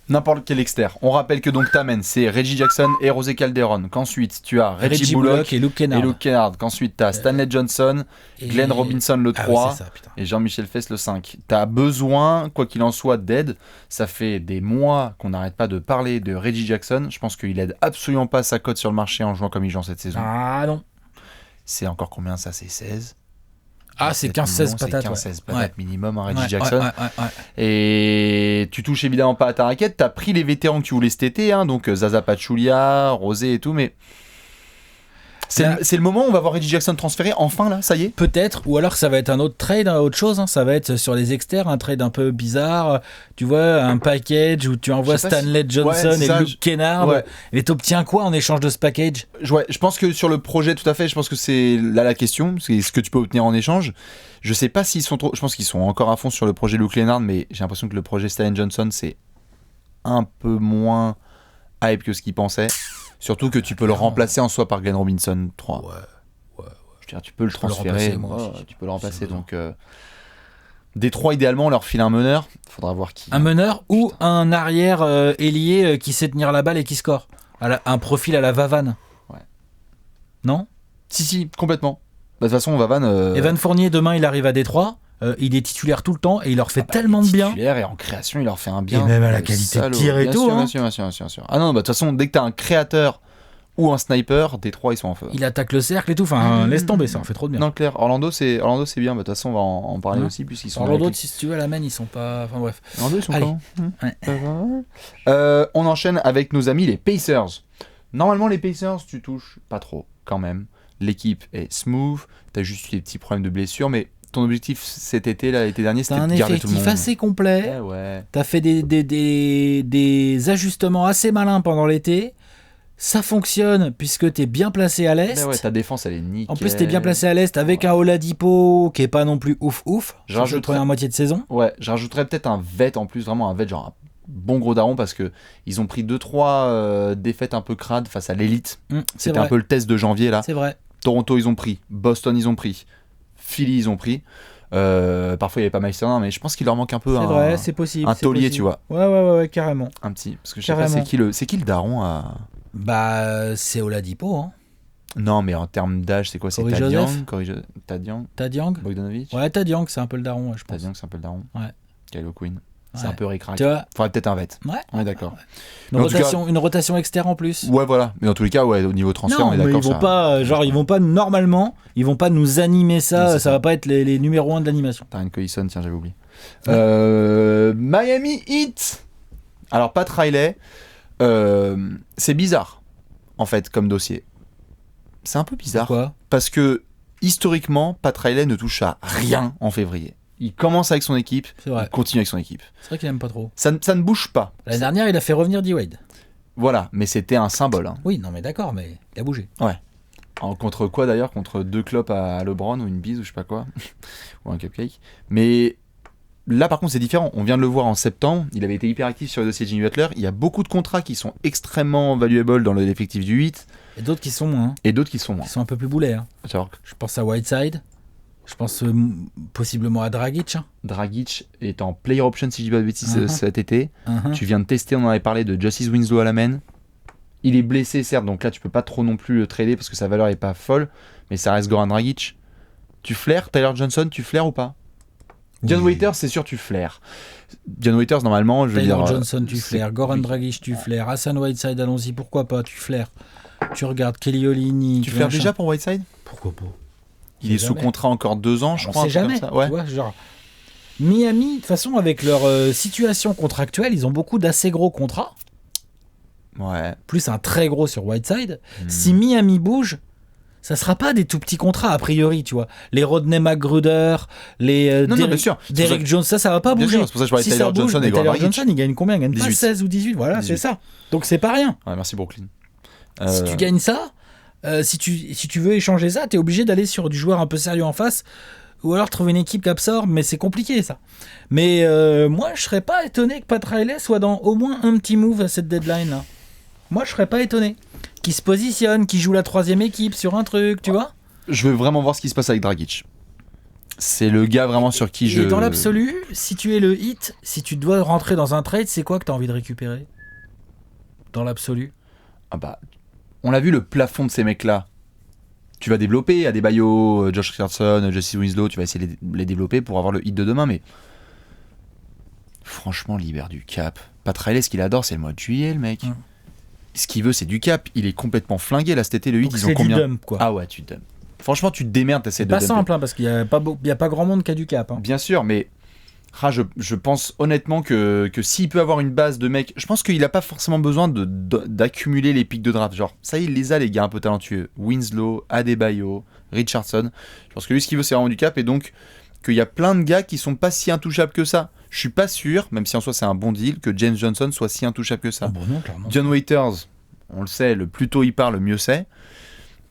N'importe quel externe. On rappelle que donc t'amènes, c'est Reggie Jackson et José Calderon. Qu'ensuite tu as Reggie Bullock
et Luke Kennard.
Qu'ensuite tu as Stanley Johnson, Glenn Robinson le 3 et Jean-Michel Fest le 5. T'as besoin, quoi qu'il en soit, d'aide. Ça fait des mois qu'on n'arrête pas de parler de Reggie Jackson. Je pense qu'il aide absolument pas sa cote sur le marché en jouant comme il joue cette saison.
Ah non.
C'est encore combien ça? C'est 16.
Ah, c'est 15-16 patates.
15-16 patates minimum, hein, Reggie Jackson. Et tu touches évidemment pas à ta raquette. Tu as pris les vétérans que tu voulais cet été, hein, donc Zaza Pachulia, Rosé et tout, mais c'est le moment où on va voir Reggie Jackson transféré, enfin là, ça y est.
Peut-être, ou alors ça va être un autre trade, autre chose, hein, ça va être sur les externes, un trade un peu bizarre, tu vois, un package où tu envoies Stanley Johnson et Luke Kennard, et t'obtiens quoi en échange de ce package?
Je pense que sur le projet, tout à fait, je pense que c'est là la question, c'est ce que tu peux obtenir en échange. Je sais pas s'ils sont trop, je pense qu'ils sont encore à fond sur le projet Luke Kennard, mais j'ai l'impression que le projet Stanley Johnson, c'est un peu moins hype que ce qu'il pensait. Surtout que tu peux le remplacer en soi par Glenn Robinson 3.
Ouais.
Je veux dire, tu peux le transférer. Tu peux le remplacer. Donc, Détroit, idéalement, on leur file un meneur. Faudra voir qui.
Un meneur ou un arrière ailier qui sait tenir la balle et qui score. Un profil à la Vavane.
Ouais.
Non ?
Si, complètement. De toute façon, Vavane.
Evan Fournier, demain, il arrive à Détroit. Il est titulaire tout le temps et il leur fait tellement de bien.
Titulaire et en création, il leur fait un bien.
Et même à la qualité de tir et tout.
Bien sûr. Ah non, de toute façon, dès que t'as un créateur ou un sniper, Détroit, ils sont en feu.
Il attaque le cercle et tout. Enfin, laisse tomber, ça en fait trop de bien.
Non, clair. Orlando, c'est bien. De toute façon, on va en parler aussi, puisqu'ils sont.
Orlando, si tu veux, à la main, ils sont pas. Enfin, bref.
Orlando, ils sont
pas.
On enchaîne avec nos amis, les Pacers. Normalement, les Pacers, tu touches pas trop, quand même. L'équipe est smooth. T'as juste des petits problèmes de blessure, mais. Ton objectif cet été, l'été dernier, c'était de garder tout le monde.
T'as un effectif assez complet.
Ouais.
T'as fait des ajustements assez malins pendant l'été. Ça fonctionne puisque t'es bien placé à l'est.
Ouais, ta défense, elle est nickel.
En plus, t'es bien placé à l'est avec un Oladipo qui est pas non plus ouf.
Je rajouterais
première moitié de saison.
Ouais, je rajouterais peut-être un vet en plus, vraiment un vet, genre un bon gros daron, parce que ils ont pris 2-3 défaites un peu crades face à l'élite. C'était un peu le test de janvier là.
C'est vrai.
Toronto, ils ont pris. Boston, ils ont pris. Philly, ils ont pris. Parfois, il n'y avait pas Meister, mais je pense qu'il leur manque un peu
c'est possible,
un taulier, tu vois.
Ouais, carrément.
Un petit. Parce que je sais pas, c'est qui le daron à...
Bah, c'est Oladipo, hein.
Non, mais en termes d'âge, c'est quoi? C'est Tadiang
Tadiang
Bogdanovic?
Ouais, Tadiang, c'est un peu le daron, je pense.
Tadiang, c'est un peu le daron.
Ouais.
Kylo Quinn. C'est un peu ric-rac.
Faudrait
peut-être un vet.
Ouais.
On est d'accord.
Ouais. Une rotation externe en plus.
Ouais, voilà. Mais dans tous les cas, au niveau transfert, on est d'accord.
Ils vont pas normalement, ils vont pas nous animer ça. Ça va pas être les numéros 1 de l'animation.
T'as une Collison, tiens, j'avais oublié. Miami Heat. Alors, Pat Riley, c'est bizarre, en fait, comme dossier. C'est un peu bizarre.
Pourquoi ?
Parce que, historiquement, Pat Riley ne touche à rien en février. Il commence avec son équipe, il continue avec son équipe.
C'est vrai qu'il aime pas trop.
Ça ne bouge pas.
L'année dernière, il a fait revenir D-Wade.
Voilà, mais c'était un symbole. Hein.
Oui, non mais d'accord, mais il a bougé.
Ouais. Contre quoi d'ailleurs ? Contre 2 clopes à LeBron ou une bise ou je sais pas quoi. Ou un cupcake. Mais là par contre c'est différent. On vient de le voir en septembre. Il avait été hyper actif sur le dossier Jimmy Butler. Il y a beaucoup de contrats qui sont extrêmement valuables dans l'effectif du 8.
Et d'autres qui sont moins.
Qui sont
un peu plus boulets. Hein. Je pense à Whiteside. Je pense possiblement à Dragic. Hein.
Dragic est en player option si je dis pas de bêtises cet été. Tu viens de tester, on en avait parlé, de Justice Winslow à la main. Il est blessé certes, donc là tu peux pas trop non plus le trader parce que sa valeur est pas folle, mais ça reste Goran Dragic. Tu flaires Tyler Johnson, tu flaires ou pas? Dion Waiters, c'est sûr tu flaires. Dion Waiters normalement, je veux dire.
Tyler Johnson, tu flaires. Goran Dragic, tu flaires. Hassan Whiteside, allons-y, pourquoi pas, tu flaires. Tu regardes Kelly Olynyk.
Tu flaires déjà pour Whiteside?
Pourquoi pas?
Il est sous contrat encore 2 ans, je crois.
On sait jamais. Ça. Ouais. Tu vois, genre Miami, de toute façon, avec leur situation contractuelle, ils ont beaucoup d'assez gros contrats.
Ouais.
Plus un très gros sur Whiteside. Si Miami bouge, ça sera pas des tout petits contrats a priori, tu vois. Les Rodney McGruder, les Derrick Jones, ça va pas bouger.
Sûr, c'est pour ça que je parlais de Tyler Johnson et
Tyler Johnson, il gagne combien? Il gagne 18. Pas 16 ou 18, voilà, 18. C'est ça. Donc c'est pas rien.
Ouais, merci Brooklyn.
Si tu gagnes ça, si tu veux échanger ça, t'es obligé d'aller sur du joueur un peu sérieux en face, ou alors trouver une équipe qui absorbe, mais c'est compliqué ça. Mais moi, je serais pas étonné que Pat Riley soit dans au moins un petit move à cette deadline là. Moi, je serais pas étonné. Qui se positionne, qui joue la 3e équipe sur un truc, tu vois.
Je veux vraiment voir ce qui se passe avec Dragic. C'est le gars vraiment sur qui je...
Et dans l'absolu, si tu es le Heat, si tu dois rentrer dans un trade, c'est quoi que tu as envie de récupérer? Dans l'absolu.
Ah bah, on l'a vu, le plafond de ces mecs-là. Tu vas développer Adebayo, Josh Richardson, Justice Winslow, tu vas essayer de les développer pour avoir le Heat de demain, mais... Franchement, libère du cap. Pat Riley, ce qu'il adore, c'est le mois de juillet, le mec. Ce qu'il veut, c'est du cap. Il est complètement flingué là cet été. Le 8, ils ont combien?
Du dump, quoi.
Ah ouais, tu dump. Franchement, tu te démerdes, t'essaies de dumper.
C'est pas simple, hein, parce qu'il y a pas grand monde qui a du cap. Hein.
Bien sûr, mais je pense honnêtement que s'il peut avoir une base de mecs, je pense qu'il a pas forcément besoin d'accumuler les pics de draft. Genre, ça il les a, les gars un peu talentueux. Winslow, Adebayo, Richardson. Je pense que lui, ce qu'il veut, c'est vraiment du cap, et donc qu'il y a plein de gars qui sont pas si intouchables que ça. Je suis pas sûr, même si en soi c'est un bon deal, que James Johnson soit si intouchable que ça.
Oh bon, non, clairement.
Dion Waiters, on le sait, le plus tôt il part, le mieux c'est.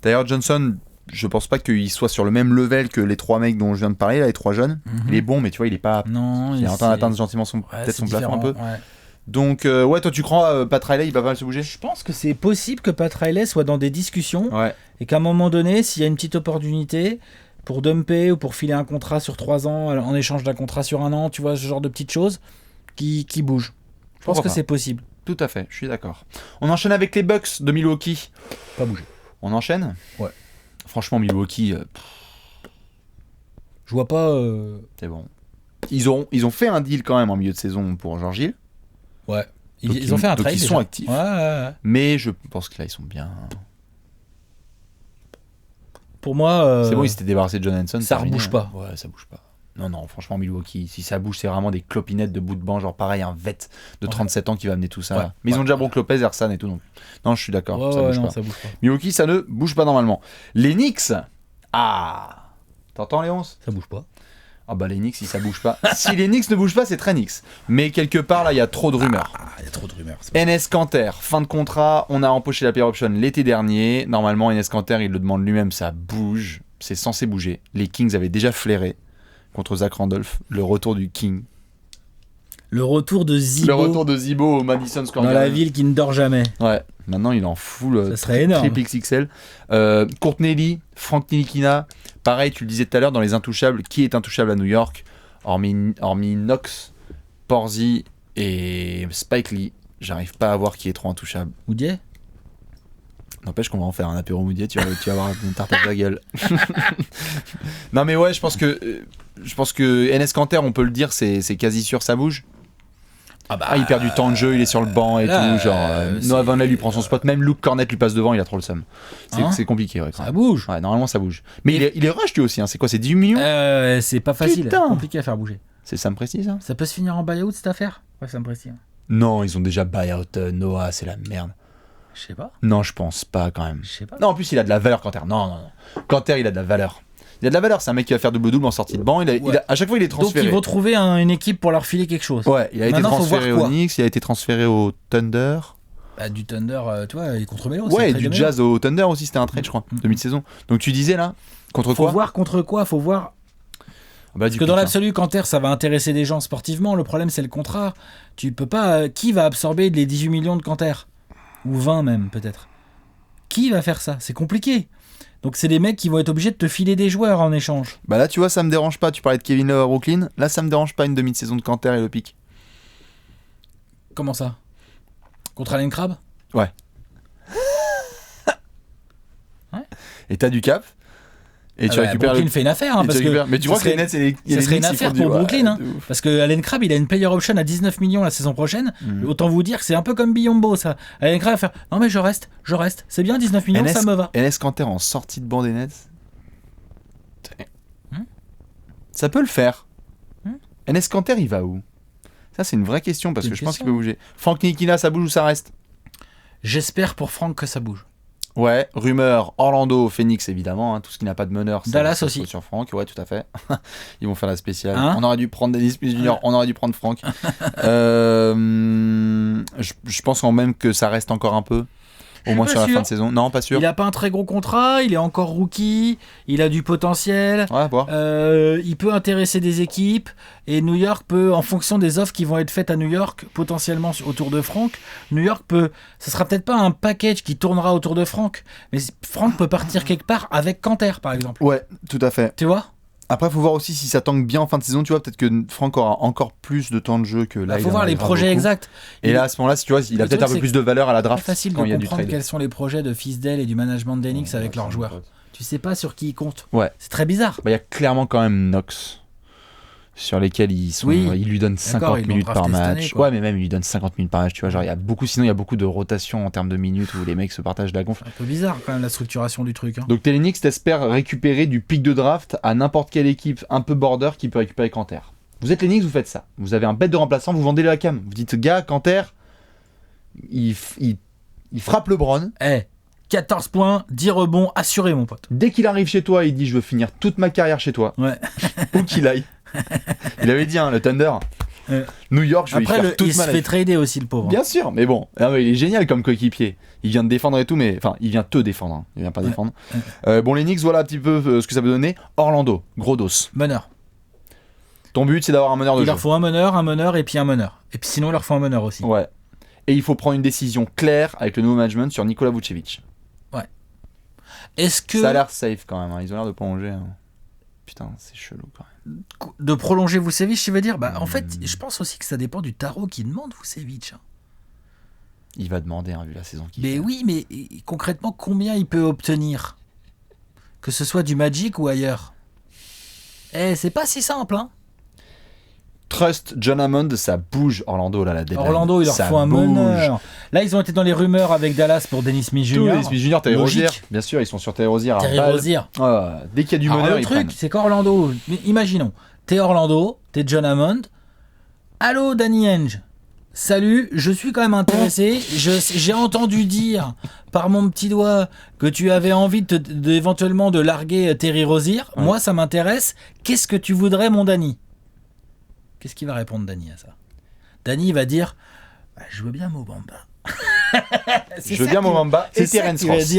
D'ailleurs, Johnson, je pense pas qu'il soit sur le même level que les 3 mecs dont je viens de parler, là, les 3 jeunes. Il est bon, mais tu vois, il est pas.
Non,
il est en train d'atteindre gentiment peut-être son plafond un peu.
Ouais.
Donc, ouais, toi, tu crois Pat Riley, il va pas mal se bouger?
Je pense que c'est possible que Pat Riley soit dans des discussions
Ouais.
et qu'à un moment donné, s'il y a une petite opportunité pour dumper ou pour filer un contrat sur 3 ans en échange d'un contrat sur 1 an, tu vois, ce genre de petites choses qui bougent. Je pense que c'est possible.
Tout à fait, je suis d'accord. On enchaîne avec les Bucks de Milwaukee.
Pas bouger.
On enchaîne?
Ouais.
Franchement, Milwaukee...
Je vois pas...
C'est bon. Ils ont fait un deal quand même en milieu de saison pour George Hill.
Ouais. Ils ont fait un trade.
Ils sont actifs.
Ouais.
Mais je pense que là, ils sont bien.
Pour moi.
C'est bon, ils s'étaient débarrassés de John Henson.
Ça rebouge pas.
Ouais, ça bouge pas. Non, franchement, Milwaukee, si ça bouge, c'est vraiment des clopinettes de bout de banc. Genre pareil, un vet de 37 ans qui va amener tout ça.
Ouais.
Mais ils ont déjà Brook Lopez, Ersan et tout. Donc. Non, je suis d'accord. Ça bouge pas.
Ça bouge pas.
Milwaukee, ça ne bouge pas normalement. Les Knicks. Ah. T'entends, Léonce?
Ça bouge pas.
Ah bah les Knicks, si ça bouge pas. Si les Knicks ne bougent pas, c'est très Knicks. Mais quelque part, là, il y a trop de rumeurs.
Il y a trop de rumeurs.
Enes Kanter, fin de contrat. On a empoché la player option l'été dernier. Normalement, Enes Kanter, il le demande lui-même, ça bouge. C'est censé bouger. Les Kings avaient déjà flairé contre Zach Randolph le retour du King.
Le retour de Zibo.
Le retour de Zibo au Madison Square
Garden. Dans la ville qui ne dort jamais.
Ouais, maintenant il en fout le
triple
XXL. Courtney Lee, Frank Ntilikina. Pareil, tu le disais tout à l'heure, dans les intouchables, qui est intouchable à New York? Hormis Knox, Porzingis et Spike Lee, j'arrive pas à voir qui est trop intouchable.
Moudier?
N'empêche qu'on va en faire un apéro Moudier, tu vas avoir une tarte à la gueule. Non mais ouais, je pense que Enes Kanter, on peut le dire, c'est quasi sûr ça bouge. Il perd du temps de jeu, il est sur le banc et tout. Noah Vonleh lui prend son spot, même Luke Cornett lui passe devant, il a trop le seum. C'est compliqué. Ouais,
ça bouge.
Ouais, normalement ça bouge. Mais il est rush lui aussi, hein. C'est quoi, c'est 18 millions?
C'est pas facile, compliqué à faire bouger.
C'est Sam Presti ça?
Ça peut se finir en buyout cette affaire? Ouais, Sam Presti.
Non, ils ont déjà buyout Noah, c'est la merde.
Je sais pas.
Non, je pense pas quand même.
Je sais pas.
Non, en plus il a de la valeur Kanter. Non. Kanter, il a de la valeur. Il a de la valeur, c'est un mec qui va faire double-double en sortie de banc. À chaque fois, il est transféré.
Donc, ils vont trouver une équipe pour leur filer quelque chose.
Ouais, il a été transféré au Knicks, il a été transféré au Thunder.
Du Thunder, tu vois, il est contre Melo.
Ouais, du Jazz au Thunder aussi, c'était un trade, je crois, demi-saison. Donc, tu disais là, contre quoi?
Faut voir contre quoi, faut voir. Parce que dans l'absolu, Kanter, ça va intéresser des gens sportivement. Le problème, c'est le contrat. Tu peux pas. Qui va absorber les 18 millions de Kanter? Ou 20 même, peut-être. Qui va faire ça? C'est compliqué. Donc c'est des mecs qui vont être obligés de te filer des joueurs en échange.
Bah là tu vois, ça me dérange pas. Tu parlais de Kevin Love à Brooklyn. Là ça me dérange pas une demi-saison de Kanter et le pic.
Comment ça? Contre Allen Crabbe?
Ouais. Et t'as du cap. Et tu récupères
Brooklyn fait une affaire, parce que
mais tu crois que les Nets et les
ça serait une affaire pour Brooklyn, parce que Allen Crabbe il a une player option à 19 millions la saison prochaine. Autant vous dire que c'est un peu comme Biyombo ça. Allen Crabbe va faire non mais je reste, c'est bien 19 millions, ça me va.
Enes Kanter en sortie de banc des Nets, ça peut le faire. Enes Kanter il va où? Ça c'est une vraie question parce que je pense qu'il peut bouger. Frank Ntilikina, ça bouge ou ça reste?
J'espère pour Frank que ça bouge.
Ouais, rumeur, Orlando, Phoenix évidemment, hein, tout ce qui n'a pas de meneur.
Dallas aussi.
Sur Frank, ouais, tout à fait. Ils vont faire la spéciale. On aurait dû prendre Dennis Smith Jr., on aurait dû prendre Frank. Je pense quand même que ça reste encore un peu. Au moins sur la fin de saison. Non, pas sûr.
Il a pas un très gros contrat, il est encore rookie, il a du potentiel.
Ouais, voir.
Il peut intéresser des équipes et New York peut, en fonction des offres qui vont être faites à New York, potentiellement autour de Frank, New York peut. Ce sera peut-être pas un package qui tournera autour de Frank, mais Frank peut partir quelque part avec Kanter, par exemple.
Ouais, tout à fait.
Tu vois?
Après, il faut voir aussi si ça tangue bien en fin de saison. Tu vois, peut-être que Frank aura encore plus de temps de jeu que là.
Il faut voir les projets exacts.
Et là, à ce moment-là, si tu vois, il a peut-être un peu plus de valeur à la draft.
C'est facile
quand
de
il y a
comprendre
du trade.
quels sont les projets de Fisdale et du management d'Enix avec leurs joueurs. Tu sais pas sur qui ils comptent.
Ouais.
C'est très bizarre.
Il y a clairement quand même Knox sur lesquels ils lui donnent 50 minutes par match. Ouais, mais même il lui donne 50 minutes par match, tu vois, genre sinon il y a beaucoup de rotation en termes de minutes où les mecs se partagent la gonfle.
C'est un peu bizarre quand même la structuration du truc.
Donc Télénix t'espère récupérer du pic de draft à n'importe quelle équipe un peu border qui peut récupérer Kanter. Vous êtes les Knicks, vous faites ça. Vous avez un bête de remplaçant, vous vendez la cam. Vous dites gars, Kanter, il frappe LeBron.
14 points, 10 rebonds, assuré mon pote.
Dès qu'il arrive chez toi, il dit je veux finir toute ma carrière chez toi.
Ouais.
Où qu'il aille. Il avait dit, le Thunder. New York, je vais
après,
y faire toute ma life.
Il se fait trader aussi, le pauvre.
Bien sûr, mais bon, il est génial comme coéquipier. Il vient de défendre et tout, mais enfin, il vient te défendre. Hein. Il vient pas défendre. Bon, les Knicks, voilà un petit peu ce que ça peut donner. Orlando, gros dos.
Bonheur.
Ton but, c'est d'avoir un meneur de
jeu. Il
jeu.
leur faut un meneur et puis un meneur. Et puis sinon, il leur faut un meneur aussi.
Ouais. Et il faut prendre une décision claire avec le nouveau management sur Nikola Vucevic.
Ouais. Est-ce que...
Ça a l'air safe quand même. Hein. Ils ont l'air de prolonger. Hein. Putain, c'est chelou quand même.
De prolonger Vucevic, tu veux dire en fait, je pense aussi que ça dépend du tarot qui demande Vucevic.
Il va demander, vu la saison qu'il
fait. Mais oui, mais concrètement, combien il peut obtenir ? Que ce soit du Magic ou ailleurs. C'est pas si simple, hein.
Trust John Hammond, ça bouge Orlando là, la deadline.
Orlando, il leur faut un meneur. Là, ils ont été dans les rumeurs avec Dallas pour Dennis Smith Jr.
Dennis Smith Jr, Terry Rozier. Bien sûr, ils sont sur Terry Rozier. Dès qu'il y a du meneur,
le truc, c'est qu'Orlando, imaginons, t'es Orlando, t'es John Hammond. Allô, Danny Ainge. Salut, je suis quand même intéressé. J'ai entendu dire par mon petit doigt que tu avais envie éventuellement de larguer Terry Rozier. Ouais. Moi, ça m'intéresse. Qu'est-ce que tu voudrais, mon Danny ? Qu'est-ce qu'il va répondre, Danny, à ça ? Danny va dire je veux bien Mo Bamba.
Je veux bien Mo Bamba et Terence Ross.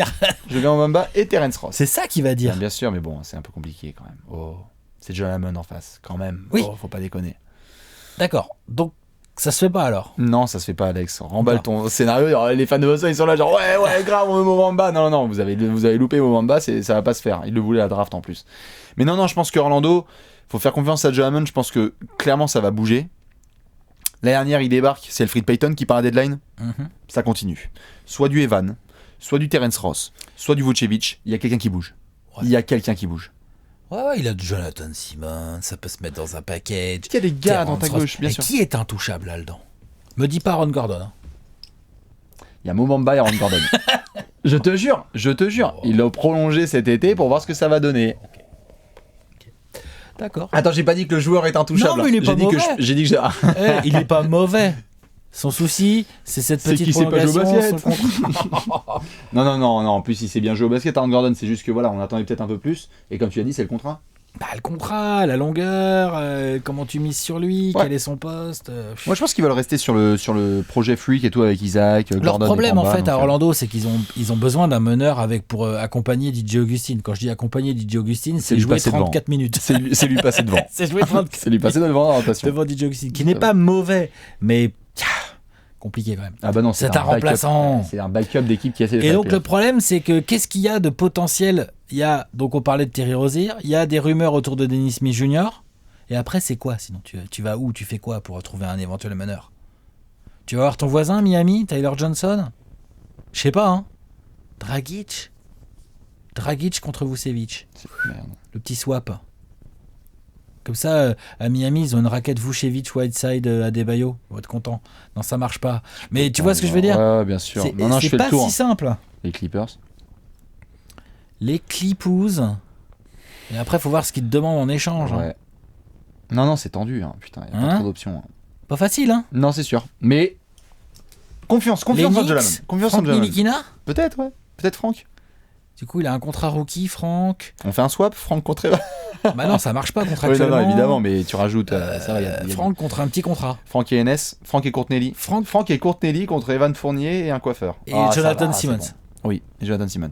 Je veux bien Mo Bamba et Terence Ross.
C'est ça qu'il va dire.
Bien sûr, mais bon, c'est un peu compliqué quand même. Oh, c'est John Hammond en face, quand même.
Oui.
Oh, faut pas déconner.
D'accord. Donc, ça se fait pas alors ?
Non, ça se fait pas, Alex. Remballe ton scénario. Les fans de Boston, ils sont là, genre ouais, grave, on veut Mo Bamba. Non, vous avez loupé Mo Bamba, ça va pas se faire. Il le voulait à la draft en plus. Mais non, je pense que Orlando, faut faire confiance à John Hammond. Je pense que clairement, ça va bouger. L'année dernière, il débarque, c'est Elfrid Payton qui part à deadline. Ça continue. Soit du Evan, soit du Terence Ross, soit du Vucevic. Il y a quelqu'un qui bouge. Ouais. Il y a quelqu'un qui bouge.
Ouais, il a Jonathan Simmons, ça peut se mettre dans un package.
Il y a des gars dans ta gauche, bien sûr.
Qui est intouchable là-dedans ? Me dis pas Aaron Gordon. Hein.
Il y a Mo Bamba et Aaron Gordon. Je te jure. Oh. Il l'a prolongé cet été pour voir ce que ça va donner.
D'accord.
Attends, j'ai pas dit que le joueur est intouchable.
Non, mais il est pas mauvais.
J'ai dit que
il est pas mauvais. Son souci, c'est cette petite prolongation.
Non. En plus, il sait bien jouer au basket. Aaron Gordon, c'est juste que voilà, on attendait peut-être un peu plus. Et comme tu as dit, c'est le contrat.
Le contrat, la longueur, comment tu mises sur lui, quel est son poste.
Moi, je pense qu'ils veulent rester sur le projet Freak et tout avec Isaac.
Leur
Gordon
problème en fait à Orlando, c'est qu'ils ont besoin d'un meneur pour accompagner DJ Augustine. Quand je dis accompagner DJ Augustine, c'est jouer 34 minutes.
C'est lui passer devant.
C'est jouer 34
C'est lui passer devant
DJ Augustine, qui n'est pas mauvais, mais compliqué quand même.
Ah bah non,
c'est un remplaçant.
C'est un backup d'équipe qui essaie de
faire. Et donc le problème, c'est que qu'est-ce qu'il y a de potentiel ? Donc on parlait de Terry Rozier, il y a des rumeurs autour de Dennis Smith Jr. Et après, c'est quoi ? Sinon, tu vas où ? Tu fais quoi pour retrouver un éventuel meneur ? Tu vas voir ton voisin, Miami, Tyler Johnson ? Je sais pas, hein. Dragic contre Vucevic. Le petit swap. Comme ça, à Miami, ils ont une raquette Vucevic, Whiteside, Adebayo. Ils vont être contents. Non, ça marche pas. Mais tu vois ce que je veux dire ?
Ouais, bien sûr.
C'est pas si simple.
Les Clippers.
Les Clippers. Et après, il faut voir ce qu'ils te demandent en échange.
Ouais. Non, c'est tendu. Hein. Putain, il n'y a pas trop d'options. Hein.
Pas facile, hein ?
Non, c'est sûr. Mais confiance en John Hammond. Confiance en John
Hammond.
Peut-être, ouais. Peut-être Franck.
Du coup, il a un contrat rookie, Franck.
On fait un swap, Franck contre Evan.
Bah non, ça marche pas contractuellement.
Oui, non, évidemment, mais tu rajoutes.
Franck contre un petit contrat.
Franck et NS, Franck et Courtnelly. Franck et Courtnelly contre Evan Fournier et un coiffeur.
Et Jonathan Simmons.
Bon. Oui, et Jonathan Simmons.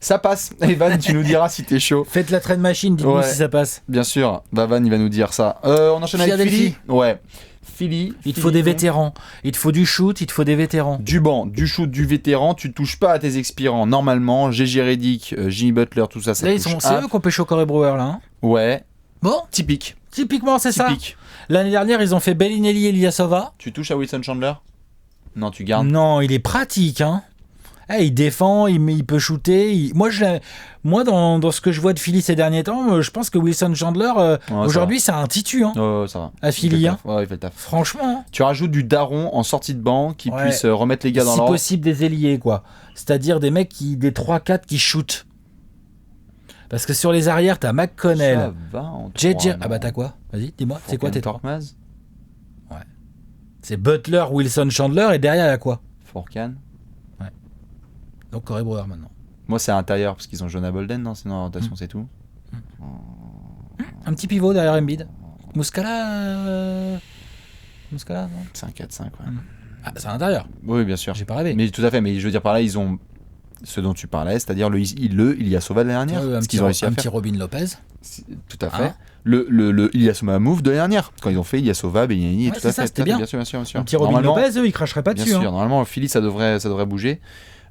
Ça passe. Evan, tu nous diras si t'es chaud.
Faites la trade machine, dites-nous si ça passe.
Bien sûr, Van, il va nous dire ça. On enchaîne avec Philly. Ouais. Philly.
Il te faut des vétérans. Il te faut du shoot, il te faut des vétérans.
Du banc, du shoot, du vétéran. Tu touches pas à tes expirants. Normalement, Gigi Redick, Jimmy Butler, tout ça,
là, c'est eux qui ont pêché au Corey Brewer, là. Hein.
Ouais.
Bon.
Typiquement,
c'est ça. L'année dernière, ils ont fait Bellinelli et Ilyasova.
Tu touches à Wilson Chandler ? Non, tu gardes.
Non, il est pratique, hein. Il défend, il peut shooter. Moi, dans ce que je vois de Philly ces derniers temps, je pense que Wilson Chandler, aujourd'hui, c'est un titu. Hein,
ça va.
À Philly.
Il fait le taf.
Franchement.
Tu rajoutes du daron en sortie de banc qui puisse remettre les gars dans l'ordre.
Si possible, des ailiers, quoi. C'est-à-dire des mecs des 3-4 qui shootent. Parce que sur les arrières, t'as McConnell. JJ. Ah bah t'as quoi ? Vas-y, dis-moi. C'est quoi tes trois ? Ouais. C'est Butler, Wilson, Chandler et derrière, il y a quoi ?
Fourcan.
Donc Corey Brewer maintenant.
Moi c'est à l'intérieur parce qu'ils ont Jonah Bolden, non ? Sinon en rotation c'est tout.
Un petit pivot derrière Embiid. Muscala non ?
C'est un 4-5 ouais.
Ah bah c'est à l'intérieur.
Oui bien sûr.
J'ai pas rêvé.
Mais tout à fait, mais je veux dire par là ils ont ce dont tu parlais, c'est-à-dire le Ilyasova de l'année dernière.
Un petit Robin Lopez.
Tout à fait. Le Ilyasova Move de l'année dernière, quand ils ont fait Ilyasova, Begnani et tout ça.
C'était bien.
Bien sûr.
Un petit Robin Lopez, eux, ils cracheraient pas dessus.
Bien sûr, normalement, Philly, ça devrait bouger.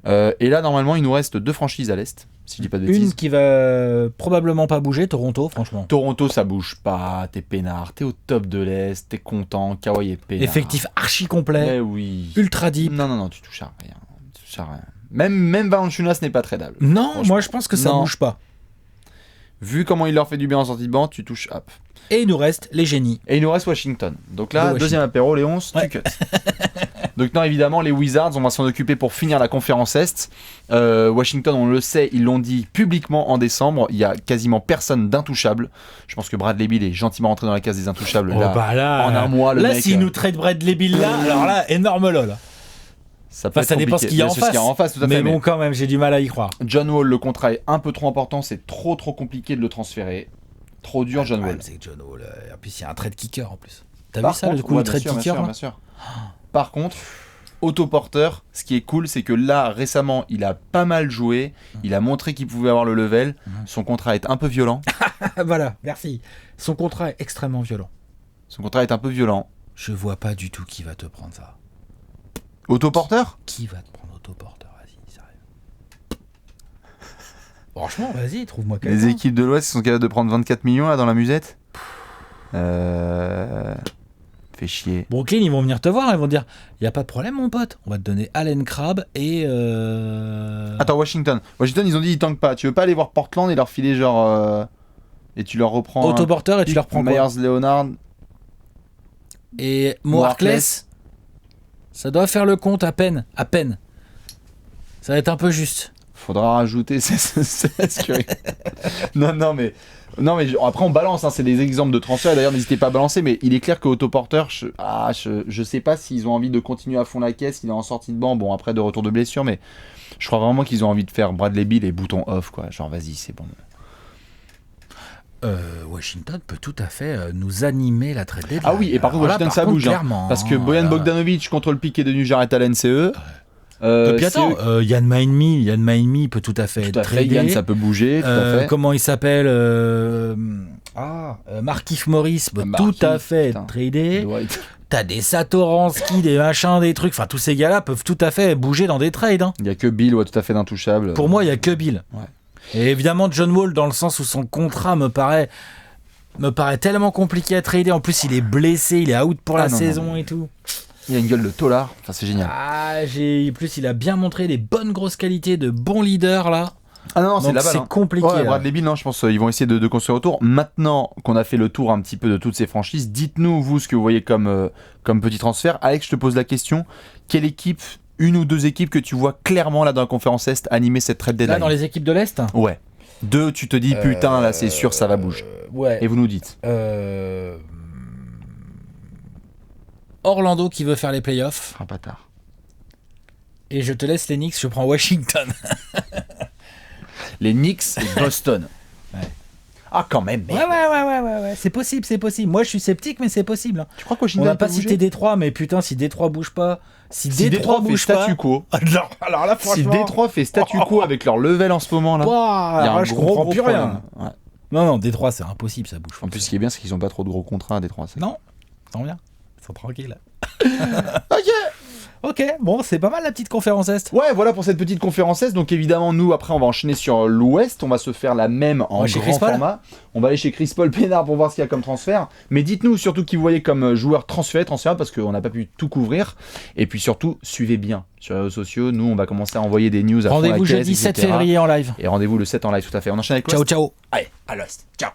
Et là, normalement, il nous reste 2 franchises à l'Est, si je dis pas de bêtises.
Une qui va probablement pas bouger, Toronto, franchement.
Toronto, ça bouge pas, t'es peinard, t'es au top de l'Est, t'es content, Kawhi est peinard.
Effectif archi complet.
Mais oui.
Ultra deep.
Non, tu touches à rien. Même Valanciunas n'est pas tradable.
Non, moi je pense que ça bouge pas.
Vu comment il leur fait du bien en sortie de banc, tu touches up.
Et il nous reste les génies.
Et il nous reste Washington. Donc là, deuxième apéro, les 11, tu cut. Donc non, évidemment, les Wizards, on va s'en occuper pour finir la conférence Est. Washington, on le sait, ils l'ont dit publiquement en décembre, il y a quasiment personne d'intouchable. Je pense que Bradley Beal est gentiment rentré dans la case des intouchables. En un mois, le mec...
Là, s'il nous trade Bradley Beal là, alors là, énorme lol.
Ça
dépend ce qu'il y a en face.
Tout à
mais
fait,
bon, quand même, j'ai du mal à y croire.
John Wall, le contrat est un peu trop important, c'est trop compliqué de le transférer. Trop dur, John Wall.
C'est que John Wall, en plus, il y a un trade kicker en plus. T'as vu ça, le coup de trade kicker
bien sûr. Par contre, Otto Porter, ce qui est cool, c'est que là, récemment, il a pas mal joué. Il a montré qu'il pouvait avoir le level. Son contrat est un peu violent.
Voilà, merci. Son contrat est extrêmement violent.
Je
vois pas du tout qui va te prendre ça.
Otto Porter ?
Qui va te prendre Otto Porter ? Vas-y, sérieux. Franchement, vas-y, trouve-moi quelqu'un.
Les équipes de l'Ouest sont capables de prendre 24 millions là dans la musette ? Fait chier.
Brooklyn, ils vont venir te voir, ils vont dire il y a pas de problème, mon pote, on va te donner Allen Crabbe et.
Attends, Washington, ils ont dit ils tankent pas. Tu veux pas aller voir Portland et leur filer genre. Et tu leur reprends.
Otto Porter et tu leur prends quoi ?
Myers Leonard.
Et Mo Harkless. Ça doit faire le compte à peine. Ça va être un peu juste.
Faudra rajouter Non, mais après on balance, hein, c'est des exemples de transfert. D'ailleurs, n'hésitez pas à balancer, mais il est clair que Otto Porter, je sais pas s'ils ont envie de continuer à fond la caisse. Il est en sortie de banc, bon après de retour de blessure, mais je crois vraiment qu'ils ont envie de faire Bradley Beal et bouton off, quoi. Genre vas-y, c'est bon.
Washington peut tout à fait nous animer la trade deadline.
Ah oui, et par contre, Washington ça bouge, hein, parce que Bojan Bogdanovic contre le piqué de Jarrett Allen, c'est eux.
Et puis attends, Yann Mahinmi peut tout à fait être tradé.
Yann, ça peut bouger, tout à fait.
Comment il s'appelle Markieff Morris peut tout à fait être tradé. T'as des Satoransky, des machins, des trucs. Enfin, tous ces gars-là peuvent tout à fait bouger dans des trades. Hein.
Il y a que Bill, tout à fait d'intouchable.
Pour moi, il y a que Bill.
Ouais.
Et évidemment, John Wall, dans le sens où son contrat me paraît tellement compliqué à trader. En plus, il est blessé, il est out pour la saison et tout.
Il a une gueule de tolard, enfin c'est génial.
Plus il a bien montré des bonnes grosses qualités de bon leader là.
Ah non, c'est
c'est compliqué.
Ouais, Bradley Beal, non, je pense qu'ils vont essayer de construire autour. Maintenant qu'on a fait le tour un petit peu de toutes ces franchises, dites-nous vous ce que vous voyez comme petit transfert. Alex, je te pose la question, quelle équipe, une ou deux équipes que tu vois clairement là dans la conférence Est animer cette trade deadline ?
Là dans les équipes de l'Est ?
Ouais. 2, tu te dis putain là c'est sûr ça va bouger.
Ouais.
Et vous nous dites.
Orlando qui veut faire les playoffs.
Un bâtard.
Et je te laisse les Knicks, je prends Washington.
Les Knicks et Boston.
Ouais.
Ah quand même.
Ouais. C'est possible. Moi je suis sceptique, mais c'est possible.
Tu crois que Washington
on n'a pas cité Détroit, mais putain, si Détroit bouge pas. Si
Détroit bouge pas. Statu quo.
Alors là, franchement.
Si Détroit fait statu quo avec leur level en ce moment là.
Je comprends plus rien.
Ouais.
Non, Détroit, c'est impossible, ça bouge.
En plus, ce qui est bien, c'est qu'ils ont pas trop de gros contrats à Détroit.
Non, tant bien. Ils sont tranquilles.
Ok,
Ok, bon, c'est pas mal la petite conférence Est.
Ouais, voilà pour cette petite conférence Est. Donc évidemment, nous, après, on va enchaîner sur l'Ouest. On va se faire la même en grand format. On va aller chez Chris Paul Pénard pour voir ce qu'il y a comme transfert. Mais dites-nous surtout qui vous voyez comme joueur transférable, parce qu'on n'a pas pu tout couvrir. Et puis surtout, suivez bien sur les réseaux sociaux. Nous, on va commencer à envoyer des news à fond la caisse,
rendez-vous jeudi 7 février en live.
Et rendez-vous le 7 en live, tout à fait. On enchaîne avec
l'Ouest. Ciao.
Allez, à l'Ouest. Ciao.